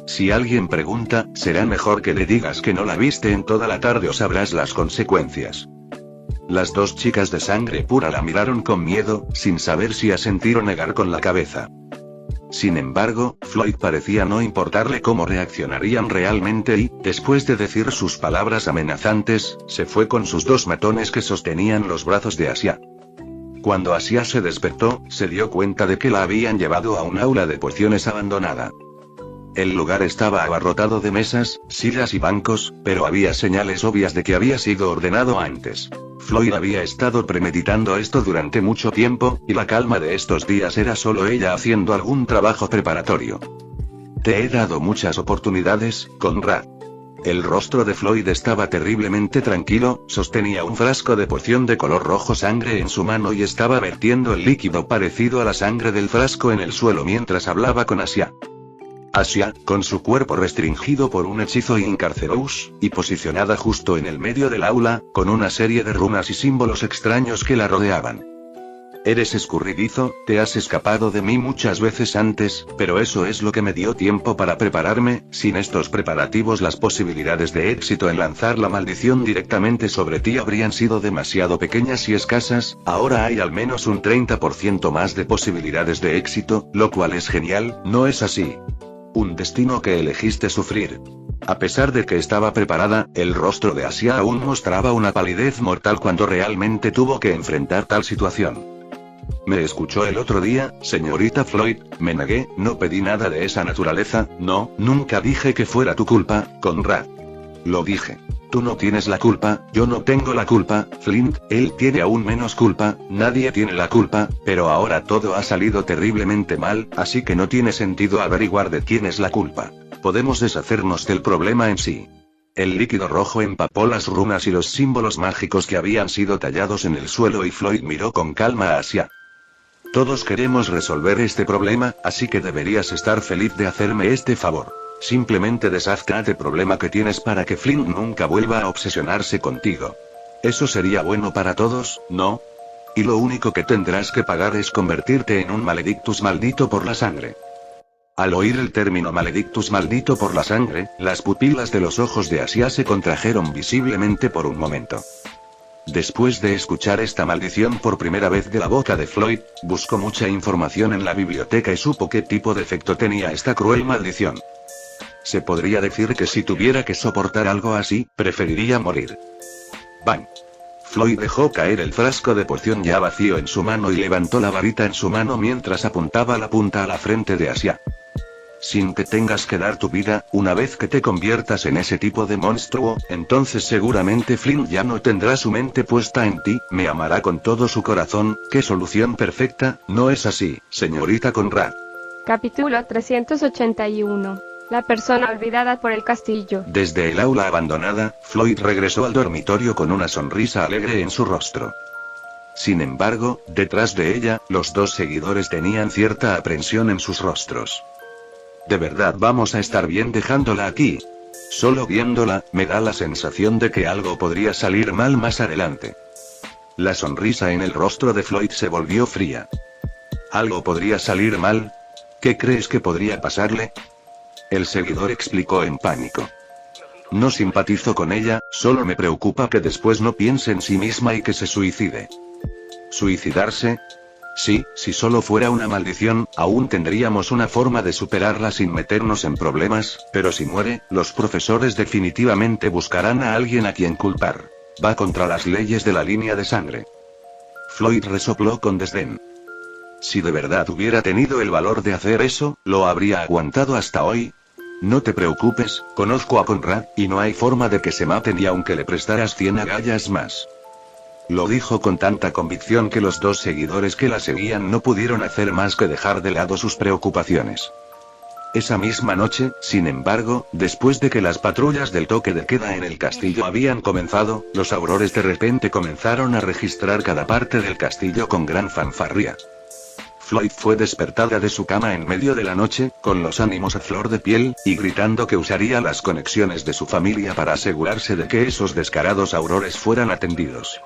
Si alguien pregunta, será mejor que le digas que no la viste en toda la tarde o sabrás las consecuencias. Las 2 chicas de sangre pura la miraron con miedo, sin saber si asentir o negar con la cabeza. Sin embargo, Floyd parecía no importarle cómo reaccionarían realmente y, después de decir sus palabras amenazantes, se fue con sus 2 matones que sostenían los brazos de Asia. Cuando Asia se despertó, se dio cuenta de que la habían llevado a un aula de pociones abandonada. El lugar estaba abarrotado de mesas, sillas y bancos, pero había señales obvias de que había sido ordenado antes. Floyd había estado premeditando esto durante mucho tiempo, y la calma de estos días era solo ella haciendo algún trabajo preparatorio. Te he dado muchas oportunidades, Conrad. El rostro de Floyd estaba terriblemente tranquilo, sostenía un frasco de poción de color rojo sangre en su mano y estaba vertiendo el líquido parecido a la sangre del frasco en el suelo mientras hablaba con Asia. Asia, con su cuerpo restringido por un hechizo Incarcerous, y posicionada justo en el medio del aula, con una serie de runas y símbolos extraños que la rodeaban. Eres escurridizo, te has escapado de mí muchas veces antes, pero eso es lo que me dio tiempo para prepararme. Sin estos preparativos las posibilidades de éxito en lanzar la maldición directamente sobre ti habrían sido demasiado pequeñas y escasas. Ahora hay al menos un 30% más de posibilidades de éxito, lo cual es genial, ¿no es así? Un destino que elegiste sufrir. A pesar de que estaba preparada, el rostro de Asia aún mostraba una palidez mortal cuando realmente tuvo que enfrentar tal situación. Me escuchó el otro día, señorita Floyd, me negué, no pedí nada de esa naturaleza, no, nunca dije que fuera tu culpa, Conrad. Lo dije. Tú no tienes la culpa, yo no tengo la culpa, Flint, él tiene aún menos culpa, nadie tiene la culpa, pero ahora todo ha salido terriblemente mal, así que no tiene sentido averiguar de quién es la culpa. Podemos deshacernos del problema en sí. El líquido rojo empapó las runas y los símbolos mágicos que habían sido tallados en el suelo y Floyd miró con calma a Asia. Todos queremos resolver este problema, así que deberías estar feliz de hacerme este favor. Simplemente deshazte del problema que tienes para que Flint nunca vuelva a obsesionarse contigo. Eso sería bueno para todos, ¿no? Y lo único que tendrás que pagar es convertirte en un maledictus maldito por la sangre. Al oír el término maledictus maldito por la sangre, las pupilas de los ojos de Asia se contrajeron visiblemente por un momento. Después de escuchar esta maldición por primera vez de la boca de Floyd, buscó mucha información en la biblioteca y supo qué tipo de efecto tenía esta cruel maldición. Se podría decir que si tuviera que soportar algo así, preferiría morir. ¡Bang! Floyd dejó caer el frasco de poción ya vacío en su mano y levantó la varita en su mano mientras apuntaba la punta a la frente de Asia. Sin que tengas que dar tu vida, una vez que te conviertas en ese tipo de monstruo, entonces seguramente Flint ya no tendrá su mente puesta en ti, me amará con todo su corazón. ¡Qué solución perfecta! ¿No es así, señorita Conrad? Capítulo 381. La persona olvidada por el castillo. Desde el aula abandonada, Floyd regresó al dormitorio con una sonrisa alegre en su rostro. Sin embargo, detrás de ella, los dos seguidores tenían cierta aprensión en sus rostros. ¿De verdad vamos a estar bien dejándola aquí? Solo viéndola, me da la sensación de que algo podría salir mal más adelante. La sonrisa en el rostro de Floyd se volvió fría. ¿Algo podría salir mal? ¿Qué crees que podría pasarle? El seguidor explicó en pánico. No simpatizo con ella, solo me preocupa que después no piense en sí misma y que se suicide. ¿Suicidarse? Sí, si solo fuera una maldición, aún tendríamos una forma de superarla sin meternos en problemas, pero si muere, los profesores definitivamente buscarán a alguien a quien culpar. Va contra las leyes de la línea de sangre. Floyd resopló con desdén. Si de verdad hubiera tenido el valor de hacer eso, lo habría aguantado hasta hoy. No te preocupes, conozco a Conrad, y no hay forma de que se maten ni aunque le prestaras 100 agallas más. Lo dijo con tanta convicción que los dos seguidores que la seguían no pudieron hacer más que dejar de lado sus preocupaciones. Esa misma noche, sin embargo, después de que las patrullas del toque de queda en el castillo habían comenzado, los aurores de repente comenzaron a registrar cada parte del castillo con gran fanfarria. Floyd fue despertada de su cama en medio de la noche, con los ánimos a flor de piel, y gritando que usaría las conexiones de su familia para asegurarse de que esos descarados aurores fueran atendidos.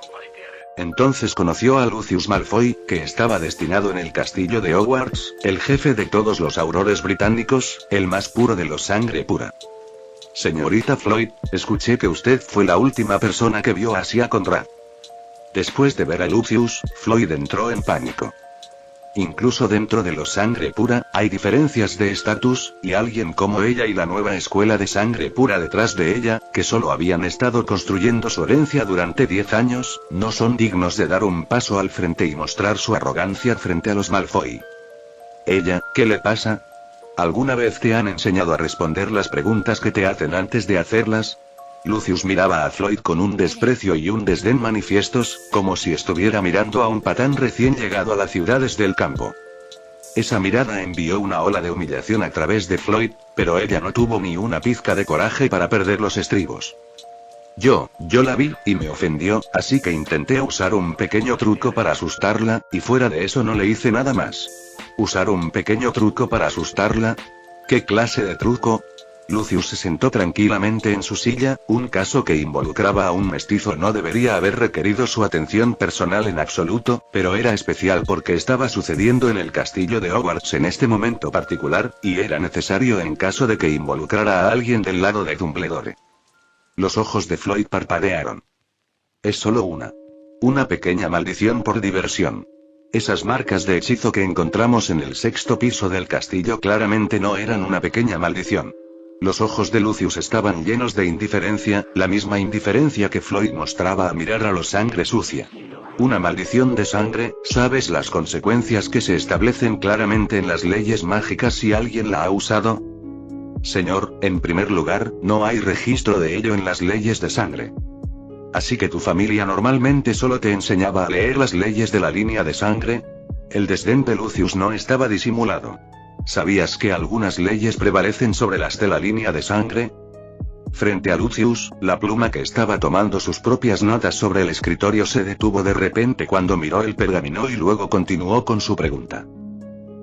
Entonces conoció a Lucius Malfoy, que estaba destinado en el castillo de Hogwarts, el jefe de todos los aurores británicos, el más puro de los sangre pura. Señorita Floyd, escuché que usted fue la última persona que vio a Asia Conrad. Después de ver a Lucius, Floyd entró en pánico. Incluso dentro de los sangre pura, hay diferencias de estatus, y alguien como ella y la nueva escuela de sangre pura detrás de ella, que solo habían estado construyendo su herencia durante 10 años, no son dignos de dar un paso al frente y mostrar su arrogancia frente a los Malfoy. Ella, ¿qué le pasa? ¿Alguna vez te han enseñado a responder las preguntas que te hacen antes de hacerlas? Lucius miraba a Floyd con un desprecio y un desdén manifiestos, como si estuviera mirando a un patán recién llegado a las ciudades del campo. Esa mirada envió una ola de humillación a través de Floyd, pero ella no tuvo ni una pizca de coraje para perder los estribos. Yo la vi, y me ofendió, así que intenté usar un pequeño truco para asustarla, y fuera de eso no le hice nada más. ¿Usar un pequeño truco para asustarla? ¿Qué clase de truco? Lucius se sentó tranquilamente en su silla. Un caso que involucraba a un mestizo no debería haber requerido su atención personal en absoluto, pero era especial porque estaba sucediendo en el castillo de Hogwarts en este momento particular, y era necesario en caso de que involucrara a alguien del lado de Dumbledore. Los ojos de Floyd parpadearon. Es solo una pequeña maldición por diversión. Esas marcas de hechizo que encontramos en el sexto piso del castillo claramente no eran una pequeña maldición. Los ojos de Lucius estaban llenos de indiferencia, la misma indiferencia que Floyd mostraba al mirar a los sangre sucia. Una maldición de sangre, ¿sabes las consecuencias que se establecen claramente en las leyes mágicas si alguien la ha usado? Señor, en primer lugar, no hay registro de ello en las leyes de sangre. ¿Así que tu familia normalmente solo te enseñaba a leer las leyes de la línea de sangre? El desdén de Lucius no estaba disimulado. ¿Sabías que algunas leyes prevalecen sobre las de la línea de sangre? Frente a Lucius, la pluma que estaba tomando sus propias notas sobre el escritorio se detuvo de repente cuando miró el pergamino y luego continuó con su pregunta.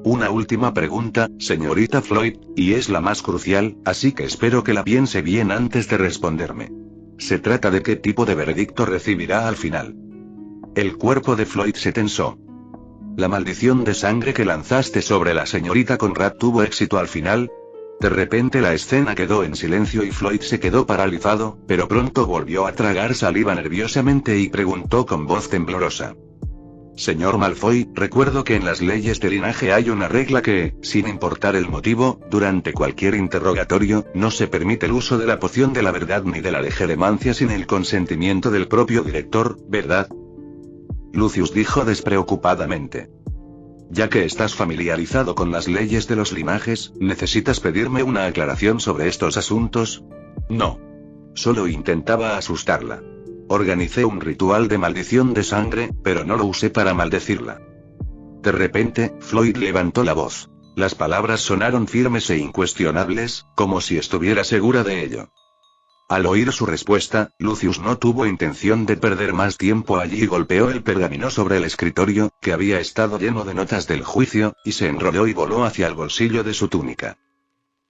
Una última pregunta, señorita Floyd, y es la más crucial, así que espero que la piense bien antes de responderme. Se trata de qué tipo de veredicto recibirá al final. El cuerpo de Floyd se tensó. ¿La maldición de sangre que lanzaste sobre la señorita Conrad tuvo éxito al final? De repente la escena quedó en silencio y Floyd se quedó paralizado, pero pronto volvió a tragar saliva nerviosamente y preguntó con voz temblorosa. Señor Malfoy, recuerdo que en las leyes de linaje hay una regla que, sin importar el motivo, durante cualquier interrogatorio, no se permite el uso de la poción de la verdad ni de la legeremancia sin el consentimiento del propio director, ¿verdad? Lucius dijo despreocupadamente. Ya que estás familiarizado con las leyes de los linajes, ¿necesitas pedirme una aclaración sobre estos asuntos? No. Solo intentaba asustarla. Organicé un ritual de maldición de sangre, pero no lo usé para maldecirla. De repente, Floyd levantó la voz. Las palabras sonaron firmes e incuestionables, como si estuviera segura de ello. Al oír su respuesta, Lucius no tuvo intención de perder más tiempo allí y golpeó el pergamino sobre el escritorio, que había estado lleno de notas del juicio, y se enrolló y voló hacia el bolsillo de su túnica.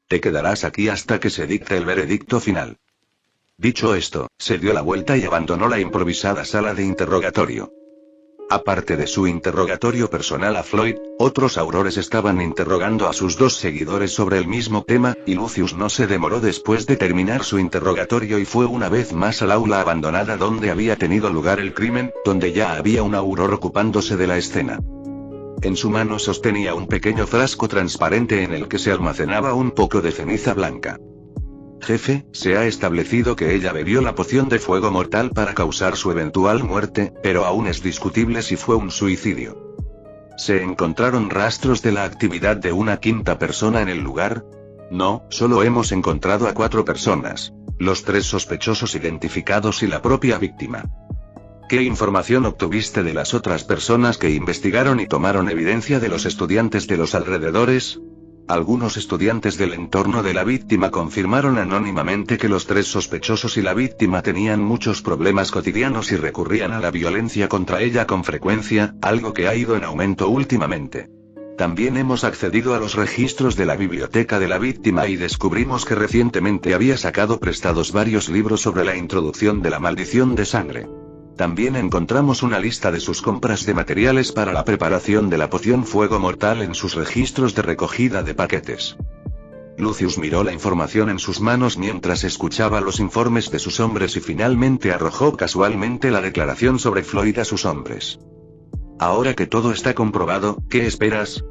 Te quedarás aquí hasta que se dicte el veredicto final. Dicho esto, se dio la vuelta y abandonó la improvisada sala de interrogatorio. Aparte de su interrogatorio personal a Floyd, otros aurores estaban interrogando a sus dos seguidores sobre el mismo tema, y Lucius no se demoró después de terminar su interrogatorio y fue una vez más al aula abandonada donde había tenido lugar el crimen, donde ya había un auror ocupándose de la escena. En su mano sostenía un pequeño frasco transparente en el que se almacenaba un poco de ceniza blanca. Jefe, se ha establecido que ella bebió la poción de fuego mortal para causar su eventual muerte, pero aún es discutible si fue un suicidio. ¿Se encontraron rastros de la actividad de una quinta persona en el lugar? No, solo hemos encontrado a 4 personas. Los 3 sospechosos identificados y la propia víctima. ¿Qué información obtuviste de las otras personas que investigaron y tomaron evidencia de los estudiantes de los alrededores? Algunos estudiantes del entorno de la víctima confirmaron anónimamente que los 3 sospechosos y la víctima tenían muchos problemas cotidianos y recurrían a la violencia contra ella con frecuencia, algo que ha ido en aumento últimamente. También hemos accedido a los registros de la biblioteca de la víctima y descubrimos que recientemente había sacado prestados varios libros sobre la introducción de la maldición de sangre. También encontramos una lista de sus compras de materiales para la preparación de la poción fuego mortal en sus registros de recogida de paquetes. Lucius miró la información en sus manos mientras escuchaba los informes de sus hombres y finalmente arrojó casualmente la declaración sobre Floyd a sus hombres. Ahora que todo está comprobado, ¿qué esperas?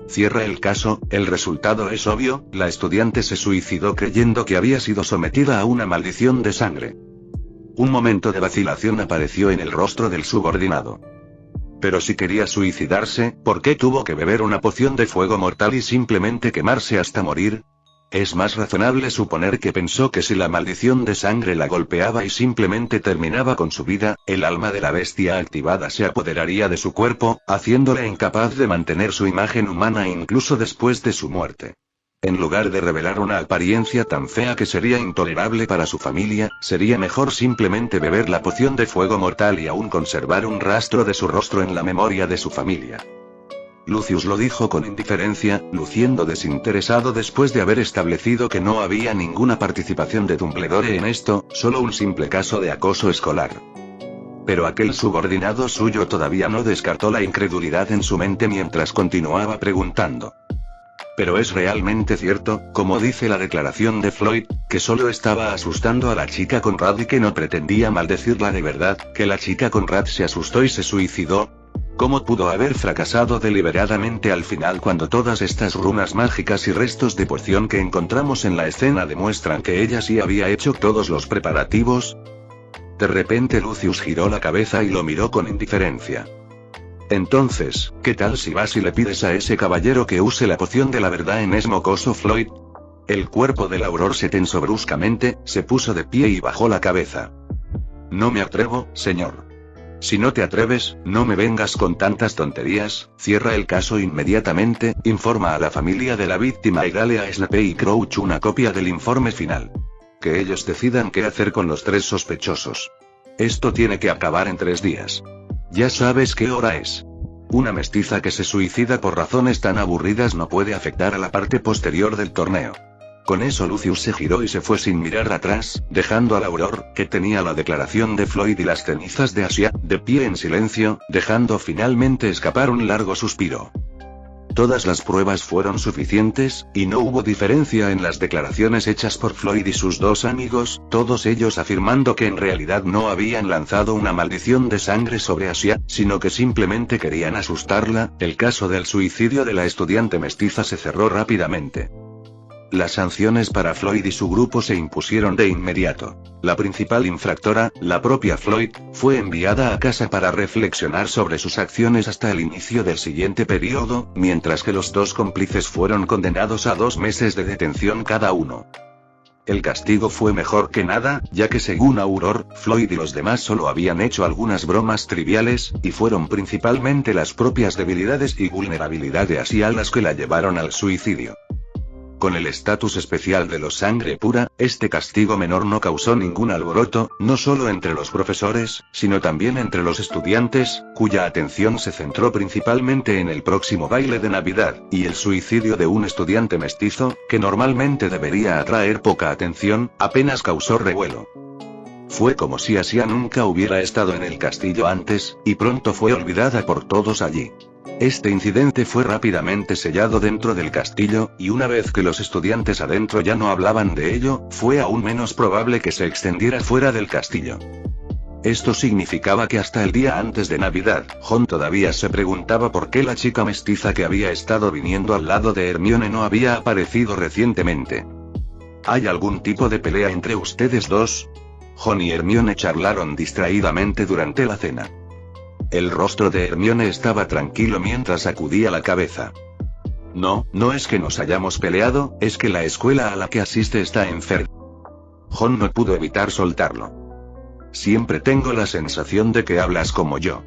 Cierra el caso, el resultado es obvio, la estudiante se suicidó creyendo que había sido sometida a una maldición de sangre. Un momento de vacilación apareció en el rostro del subordinado. Pero si quería suicidarse, ¿por qué tuvo que beber una poción de fuego mortal y simplemente quemarse hasta morir? Es más razonable suponer que pensó que si la maldición de sangre la golpeaba y simplemente terminaba con su vida, el alma de la bestia activada se apoderaría de su cuerpo, haciéndole incapaz de mantener su imagen humana incluso después de su muerte. En lugar de revelar una apariencia tan fea que sería intolerable para su familia, sería mejor simplemente beber la poción de fuego mortal y aún conservar un rastro de su rostro en la memoria de su familia. Lucius lo dijo con indiferencia, luciendo desinteresado después de haber establecido que no había ninguna participación de Dumbledore en esto, solo un simple caso de acoso escolar. Pero aquel subordinado suyo todavía no descartó la incredulidad en su mente mientras continuaba preguntando. Pero es realmente cierto, como dice la declaración de Floyd, que solo estaba asustando a la chica Conrad y que no pretendía maldecirla de verdad, que la chica Conrad se asustó y se suicidó. ¿Cómo pudo haber fracasado deliberadamente al final cuando todas estas runas mágicas y restos de poción que encontramos en la escena demuestran que ella sí había hecho todos los preparativos? De repente Lucius giró la cabeza y lo miró con indiferencia. Entonces, ¿qué tal si vas y le pides a ese caballero que use la poción de la verdad en mocoso Floyd? El cuerpo del Auror se tensó bruscamente, se puso de pie y bajó la cabeza. No me atrevo, señor. Si no te atreves, no me vengas con tantas tonterías, cierra el caso inmediatamente, informa a la familia de la víctima y dale a Snape y Crouch una copia del informe final. Que ellos decidan qué hacer con los 3 sospechosos. Esto tiene que acabar en 3 días. Ya sabes qué hora es. Una mestiza que se suicida por razones tan aburridas no puede afectar a la parte posterior del torneo. Con eso Lucius se giró y se fue sin mirar atrás, dejando al Auror, que tenía la declaración de Floyd y las cenizas de Asia, de pie en silencio, dejando finalmente escapar un largo suspiro. Todas las pruebas fueron suficientes, y no hubo diferencia en las declaraciones hechas por Floyd y sus 2 amigos, todos ellos afirmando que en realidad no habían lanzado una maldición de sangre sobre Asia, sino que simplemente querían asustarla. El caso del suicidio de la estudiante mestiza se cerró rápidamente. Las sanciones para Floyd y su grupo se impusieron de inmediato. La principal infractora, la propia Floyd, fue enviada a casa para reflexionar sobre sus acciones hasta el inicio del siguiente periodo, mientras que los 2 cómplices fueron condenados a 2 meses de detención cada uno. El castigo fue mejor que nada, ya que según Auror, Floyd y los demás solo habían hecho algunas bromas triviales, y fueron principalmente las propias debilidades y vulnerabilidad de Asia las que la llevaron al suicidio. Con el estatus especial de los sangre pura, este castigo menor no causó ningún alboroto, no solo entre los profesores, sino también entre los estudiantes, cuya atención se centró principalmente en el próximo baile de Navidad, y el suicidio de un estudiante mestizo, que normalmente debería atraer poca atención, apenas causó revuelo. Fue como si Asia nunca hubiera estado en el castillo antes, y pronto fue olvidada por todos allí. Este incidente fue rápidamente sellado dentro del castillo, y una vez que los estudiantes adentro ya no hablaban de ello, fue aún menos probable que se extendiera fuera del castillo. Esto significaba que hasta el día antes de Navidad, Ron todavía se preguntaba por qué la chica mestiza que había estado viniendo al lado de Hermione no había aparecido recientemente. ¿Hay algún tipo de pelea entre ustedes dos? Ron y Hermione charlaron distraídamente durante la cena. El rostro de Hermione estaba tranquilo mientras sacudía la cabeza. No, no es que nos hayamos peleado, es que la escuela a la que asiste está enferma. Ron no pudo evitar soltarlo. Siempre tengo la sensación de que hablas como yo.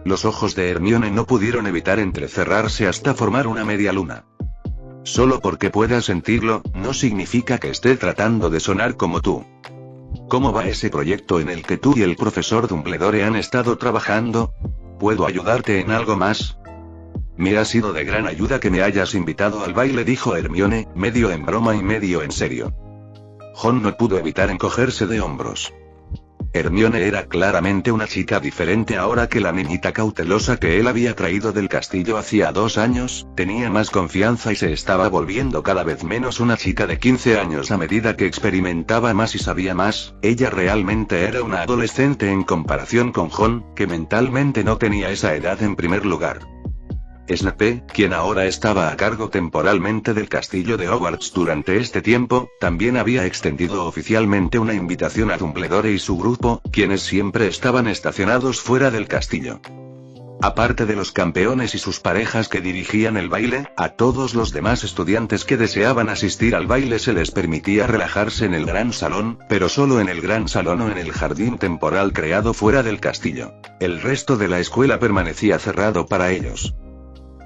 Los ojos de Hermione no pudieron evitar entrecerrarse hasta formar una media luna. Solo porque pueda sentirlo, no significa que esté tratando de sonar como tú. ¿Cómo va ese proyecto en el que tú y el profesor Dumbledore han estado trabajando? ¿Puedo ayudarte en algo más? Me ha sido de gran ayuda que me hayas invitado al baile, dijo Hermione, medio en broma y medio en serio. Ron no pudo evitar encogerse de hombros. Hermione era claramente una chica diferente ahora que la niñita cautelosa que él había traído del castillo hacía 2 años, tenía más confianza y se estaba volviendo cada vez menos una chica de 15 años a medida que experimentaba más y sabía más. Ella realmente era una adolescente en comparación con Ron, que mentalmente no tenía esa edad en primer lugar. Snape, quien ahora estaba a cargo temporalmente del castillo de Hogwarts durante este tiempo, también había extendido oficialmente una invitación a Dumbledore y su grupo, quienes siempre estaban estacionados fuera del castillo. Aparte de los campeones y sus parejas que dirigían el baile, a todos los demás estudiantes que deseaban asistir al baile se les permitía relajarse en el gran salón, pero solo en el gran salón o en el jardín temporal creado fuera del castillo. El resto de la escuela permanecía cerrado para ellos.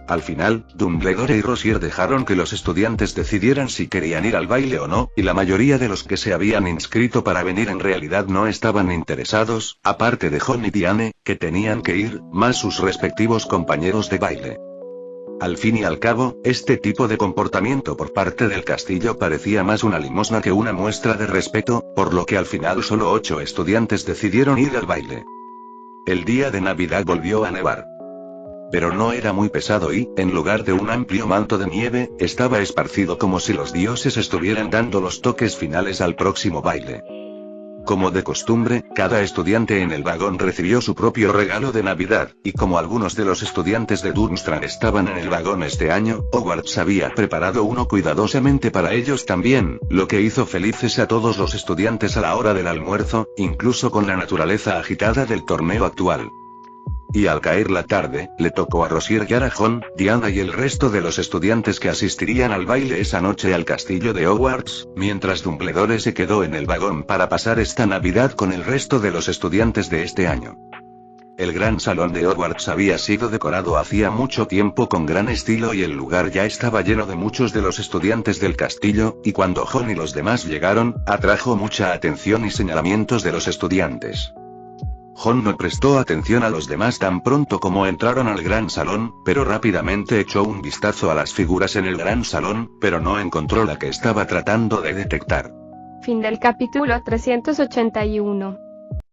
Al final, Dumbledore y Rosier dejaron que los estudiantes decidieran si querían ir al baile o no, y la mayoría de los que se habían inscrito para venir en realidad no estaban interesados, aparte de Ron y Diane, que tenían que ir, más sus respectivos compañeros de baile. Al fin y al cabo, este tipo de comportamiento por parte del castillo parecía más una limosna que una muestra de respeto, por lo que al final solo 8 estudiantes decidieron ir al baile. El día de Navidad volvió a nevar. Pero no era muy pesado y, en lugar de un amplio manto de nieve, estaba esparcido como si los dioses estuvieran dando los toques finales al próximo baile. Como de costumbre, cada estudiante en el vagón recibió su propio regalo de Navidad, y como algunos de los estudiantes de Durmstrang estaban en el vagón este año, Hogwarts había preparado uno cuidadosamente para ellos también, lo que hizo felices a todos los estudiantes a la hora del almuerzo, incluso con la naturaleza agitada del torneo actual. Y al caer la tarde, le tocó a Rosier y a Ron, Diana y el resto de los estudiantes que asistirían al baile esa noche al castillo de Hogwarts, mientras Dumbledore se quedó en el vagón para pasar esta Navidad con el resto de los estudiantes de este año. El gran salón de Hogwarts había sido decorado hacía mucho tiempo con gran estilo y el lugar ya estaba lleno de muchos de los estudiantes del castillo, y cuando Ron y los demás llegaron, atrajo mucha atención y señalamientos de los estudiantes. Ron no prestó atención a los demás tan pronto como entraron al gran salón, pero rápidamente echó un vistazo a las figuras en el gran salón, pero no encontró la que estaba tratando de detectar. Fin del capítulo 381.